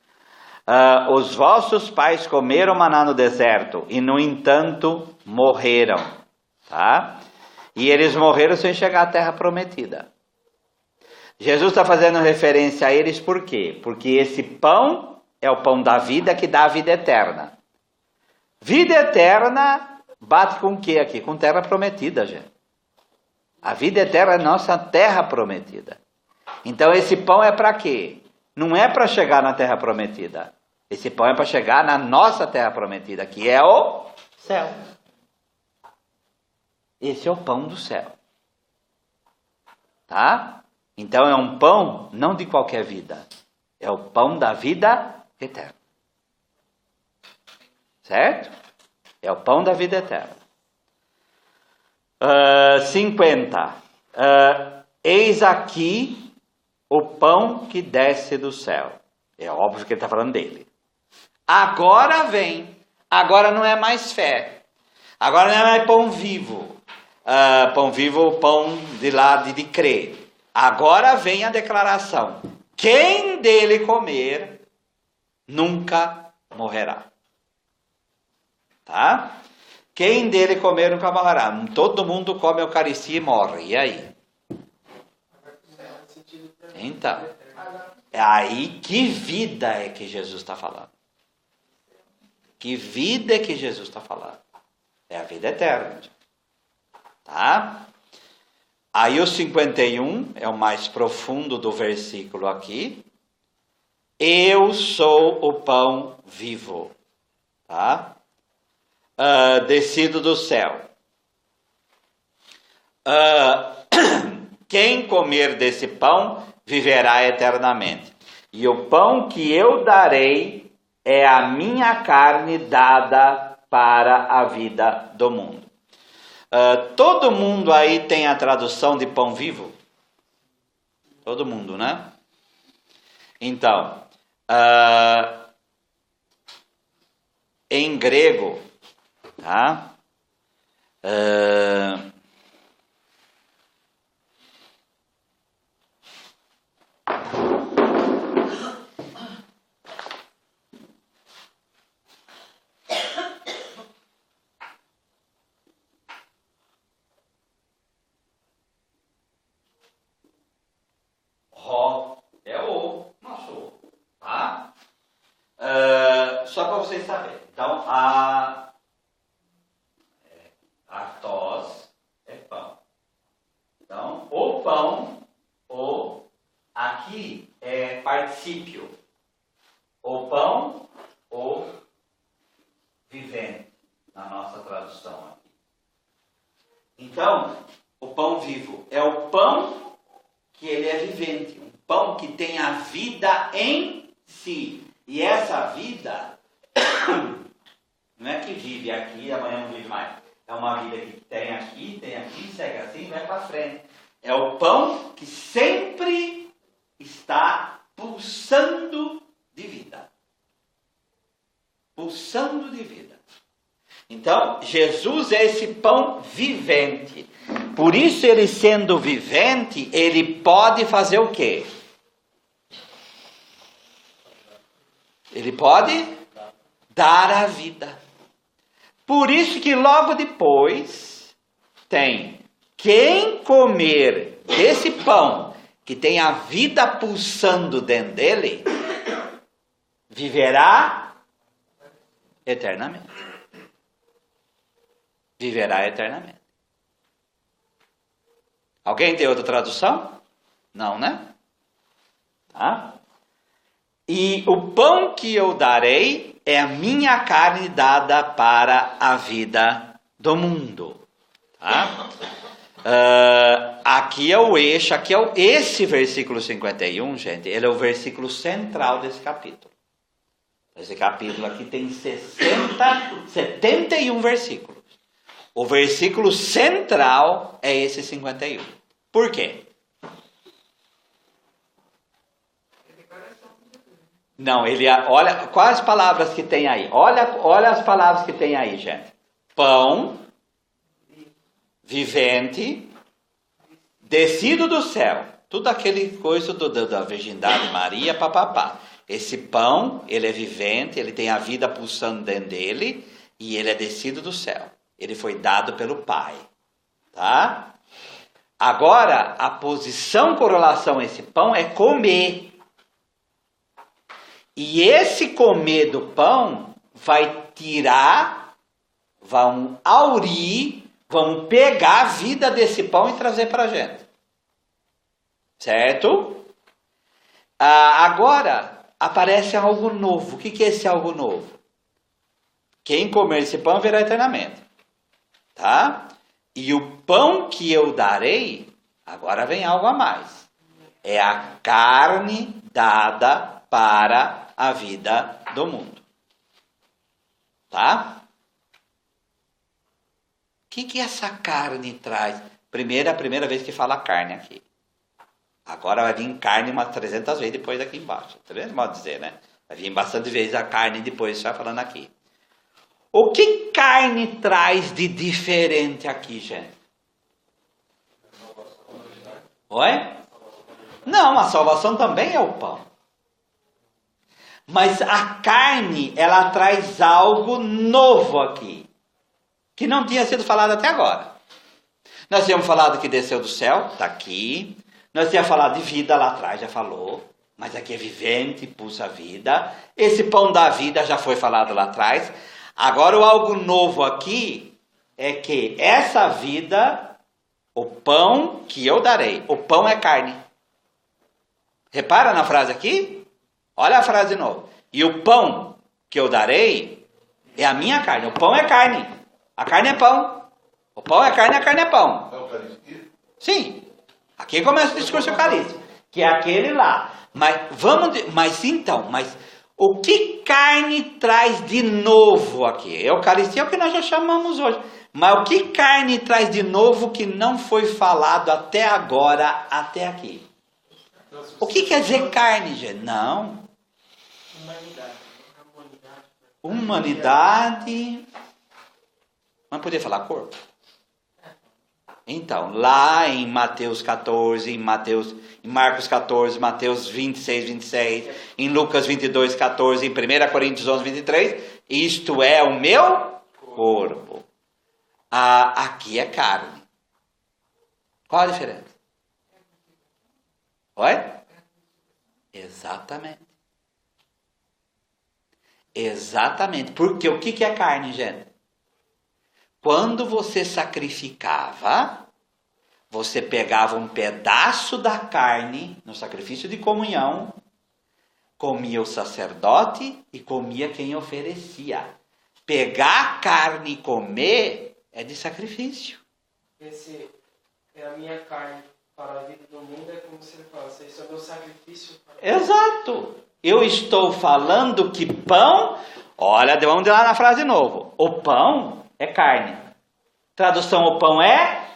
Os vossos pais comeram maná no deserto e, no entanto, morreram. Tá? E eles morreram sem chegar à terra prometida. Jesus está fazendo referência a eles por quê? Porque esse pão é o pão da vida que dá a vida eterna. Vida eterna bate com o que aqui? Com terra prometida, gente. A vida eterna é nossa terra prometida. Então esse pão é para quê? Não é para chegar na terra prometida. Esse pão é para chegar na nossa terra prometida, que é o céu. Esse é o pão do céu. Tá? Então é um pão não de qualquer vida. É o pão da vida eterna. Certo? É o pão da vida eterna. 50. Eis aqui o pão que desce do céu. É óbvio que ele está falando dele. Agora vem. Agora não é mais fé. Agora não é mais pão vivo. Pão vivo, pão de lá de crer. Agora vem a declaração. Quem dele comer, nunca morrerá. Tá? Quem dele comer, nunca morrerá. Todo mundo come a Eucaristia e morre. E aí? Então, é aí que vida é que Jesus está falando. Que vida é que Jesus está falando? É a vida eterna. Tá? Aí o 51 é o mais profundo do versículo aqui. Eu sou o pão vivo. Tá? Descido do céu. Quem comer desse pão viverá eternamente. E o pão que eu darei é a minha carne dada para a vida do mundo. Todo mundo aí tem a tradução de pão vivo? Todo mundo, né? Então, em grego, tá? É o, nosso, tá? Só para vocês saberem. Então, particípio. O pão, o vivente, na nossa tradução aqui. Então, o pão vivo é o pão que ele é vivente, um pão que tem a vida em si. E essa vida não é que vive aqui e amanhã não vive mais. É uma vida que tem aqui, segue assim e vai para frente. É o pão que sempre está pulsando de vida. Pulsando de vida. Então, Jesus é esse pão vivente. Por isso, ele sendo vivente, ele pode fazer o quê? Ele pode dar a vida. Por isso que logo depois tem quem comer desse pão que tem a vida pulsando dentro dele, viverá eternamente. Viverá eternamente. Alguém tem outra tradução? Não, né? Tá? E o pão que eu darei é a minha carne dada para a vida do mundo. Tá? Aqui é o eixo, esse versículo 51, gente, ele é o versículo central desse capítulo. Esse capítulo aqui tem 71 versículos. O versículo central é esse 51. Por quê? Não, olha, quais palavras que tem aí? Olha as palavras que tem aí, gente. Pão, vivente, descido do céu. Tudo aquele coisa da virgindade de Maria, papapá. Esse pão, ele é vivente, ele tem a vida pulsando dentro dele e ele é descido do céu. Ele foi dado pelo Pai. Tá? Agora, a posição com relação a esse pão é comer. E esse comer do pão vai tirar, vão aurir, vão pegar a vida desse pão e trazer para a gente. Certo? Agora, aparece algo novo. O que é esse algo novo? Quem comer esse pão verá eternamente. Tá? E o pão que eu darei, agora vem algo a mais. É a carne dada para a vida do mundo. Tá? O que essa carne traz? A primeira vez que fala carne aqui. Agora vai vir carne umas 300 vezes depois aqui embaixo. 300 modo de dizer, né? Vai vir bastante vezes a carne depois, só falando aqui. O que carne traz de diferente aqui, gente? Oi? Não, a salvação também é o pão. Mas a carne, ela traz algo novo aqui, que não tinha sido falado até agora. Nós tínhamos falado que desceu do céu, está aqui. Nós tínhamos falado de vida lá atrás, já falou. Mas aqui é vivente, pulsa a vida. Esse pão da vida já foi falado lá atrás. Agora o algo novo aqui é que essa vida, o pão que eu darei, o pão é carne. Repara na frase aqui? Olha a frase de novo. E o pão que eu darei é a minha carne. O pão é carne. A carne é pão. O pão é carne, a carne é pão. É o Eucaristia? Sim. Aqui começa o discurso eucarístico, que é aquele lá. Mas o que carne traz de novo aqui? Eucaristia é o que nós já chamamos hoje. Mas o que carne traz de novo que não foi falado até agora, até aqui? O que quer dizer carne, gente? Não. Humanidade. Mas podia falar corpo? Então, lá em Mateus 14, em Marcos 14, Mateus 26, 26, em Lucas 22, 14, em 1 Coríntios 11, 23, isto é o meu corpo. Aqui é carne. Qual a diferença? Oi? Exatamente. Exatamente. Porque o que é carne, gente? Quando você sacrificava, você pegava um pedaço da carne no sacrifício de comunhão comia o sacerdote e comia quem oferecia. Pegar a carne e comer é de sacrifício. Esse é a minha carne para a vida do mundo, é como se ele falasse, isso é o meu sacrifício. Exato. Eu estou falando que pão, olha, vamos lá na frase de novo. O pão é carne. Tradução, o pão é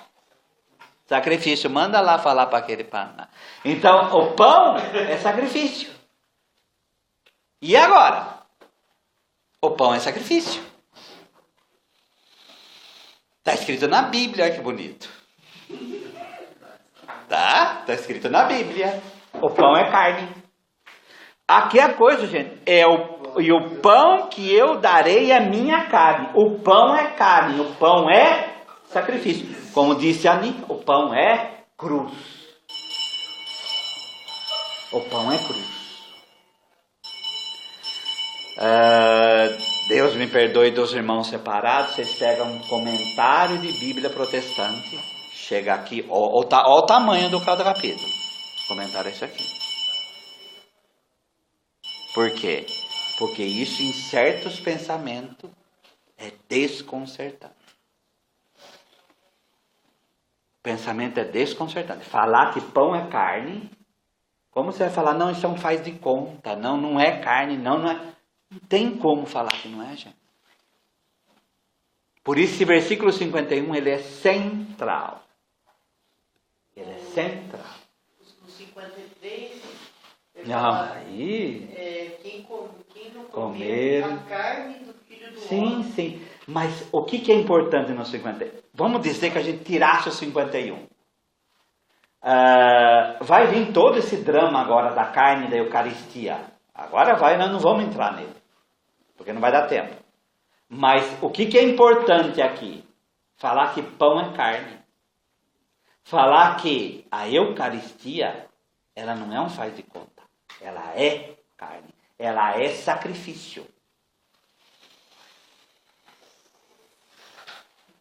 sacrifício. Manda lá falar para aquele pão. Então, o pão é sacrifício. E agora? O pão é sacrifício. Está escrito na Bíblia, olha que bonito. Tá escrito na Bíblia. O pão é carne. Aqui é a coisa, gente. E o pão que eu darei é minha carne. O pão é carne. O pão é sacrifício. Como disse a Nica, o pão é cruz. O pão é cruz. Deus me perdoe dos irmãos separados. Vocês pegam um comentário de Bíblia protestante. Chega aqui, olha o tamanho do cada capítulo. O comentário é esse aqui. Por quê? Porque isso em certos pensamentos é desconcertante. O pensamento é desconcertante. Falar que pão é carne, como você vai falar, não, isso é um faz de conta, não é carne, não é. Não tem como falar que não é, gente. Por isso esse versículo 51, ele é central. Ele é central. No 53, ele Não, fala, aí... quem não comer a carne do filho do Sim, homem. sim. Mas o que é importante no 51? Vamos dizer que a gente tirasse o 51. Vai vir todo esse drama agora da carne e da Eucaristia. Agora vai, nós não vamos entrar nele. Porque não vai dar tempo. Mas o que é importante aqui? Falar que pão é carne. Falar que a Eucaristia, ela não é um faz de conta. Ela é carne. Ela é sacrifício.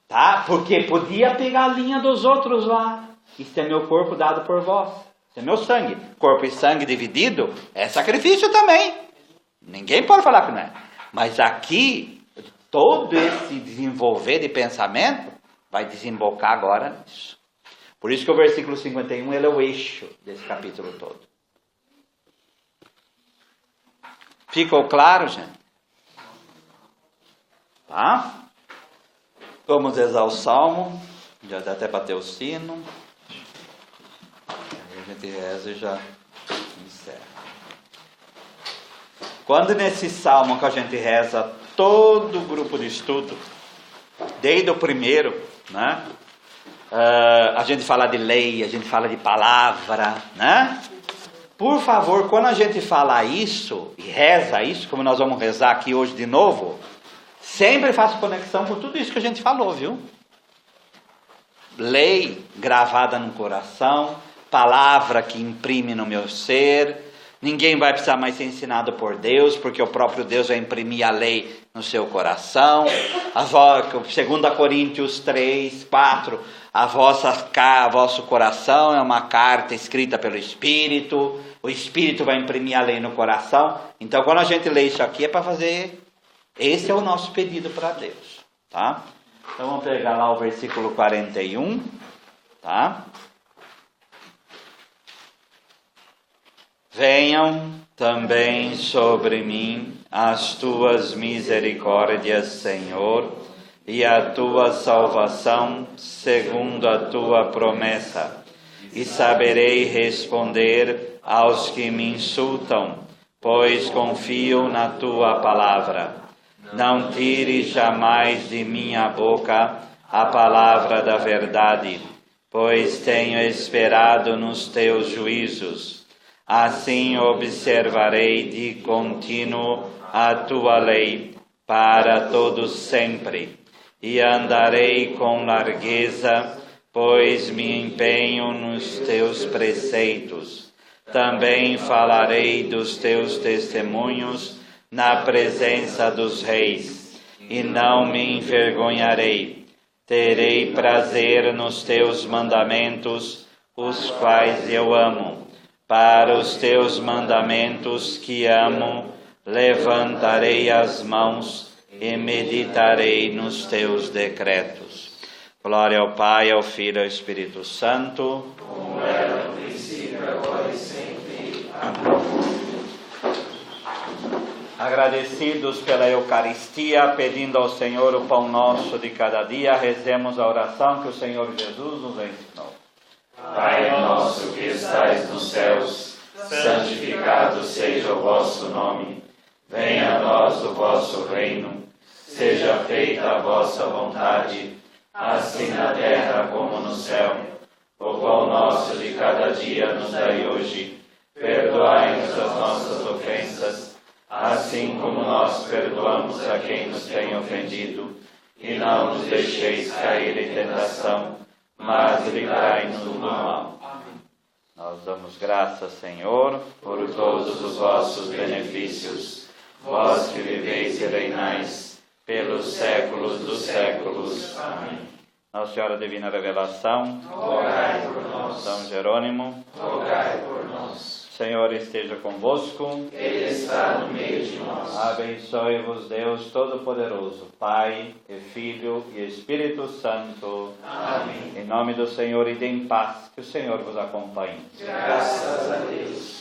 Tá? Porque podia pegar a linha dos outros lá. Isso é meu corpo dado por vós. Isso é meu sangue. Corpo e sangue dividido é sacrifício também. Ninguém pode falar que não é. Mas aqui, todo esse desenvolver de pensamento vai desembocar agora nisso. Por isso que o versículo 51 ele é o eixo desse capítulo todo. Ficou claro, gente? Tá? Vamos rezar o salmo. Já dá até bater o sino. Aí a gente reza e já encerra. Quando nesse salmo que a gente reza todo o grupo de estudo, desde o primeiro, né? A gente fala de lei, a gente fala de palavra, né? Por favor, quando a gente fala isso e reza isso, como nós vamos rezar aqui hoje de novo, sempre faça conexão com tudo isso que a gente falou, viu? Lei gravada no coração, palavra que imprime no meu ser. Ninguém vai precisar mais ser ensinado por Deus, porque o próprio Deus vai imprimir a lei no seu coração. 2 Coríntios 3, 4, vosso coração é uma carta escrita pelo Espírito. O Espírito vai imprimir a lei no coração. Então, quando a gente lê isso aqui, é para fazer... Esse é o nosso pedido para Deus, tá? Então, vamos pegar lá o versículo 41, tá? Venham também sobre mim as tuas misericórdias, Senhor, e a tua salvação segundo a tua promessa. E saberei responder aos que me insultam, pois confio na tua palavra. Não tires jamais de minha boca a palavra da verdade, pois tenho esperado nos teus juízos. Assim observarei de contínuo a tua lei para todos sempre, e andarei com largueza, pois me empenho nos teus preceitos. Também falarei dos teus testemunhos na presença dos reis, e não me envergonharei. Terei prazer nos teus mandamentos, os quais eu amo, Para os teus mandamentos que amo, levantarei as mãos e meditarei nos teus decretos. Glória ao Pai, ao Filho e ao Espírito Santo. Como era no princípio, agora e sempre. Amém. Agradecidos pela Eucaristia, pedindo ao Senhor o pão nosso de cada dia, rezemos a oração que o Senhor Jesus nos ensinou. Pai nosso que estais nos céus, santificado seja o vosso nome. Venha a nós o vosso reino. Seja feita a vossa vontade, assim na terra como no céu. O pão nosso de cada dia nos dai hoje. Perdoai-nos as nossas ofensas, assim como nós perdoamos a quem nos tem ofendido. E não nos deixeis cair em tentação, mas livrai-nos do mal. Nós damos graças, Senhor, por todos os vossos benefícios, vós que viveis e reinais pelos séculos dos séculos. Amém. Nossa Senhora Divina Revelação, rogai por nós. São Jerônimo, rogai por nós. Senhor esteja convosco. Ele está no meio de nós. Abençoe-vos Deus Todo-Poderoso, Pai e Filho e Espírito Santo. Amém. Em nome do Senhor, ide em paz, que o Senhor vos acompanhe. Graças a Deus.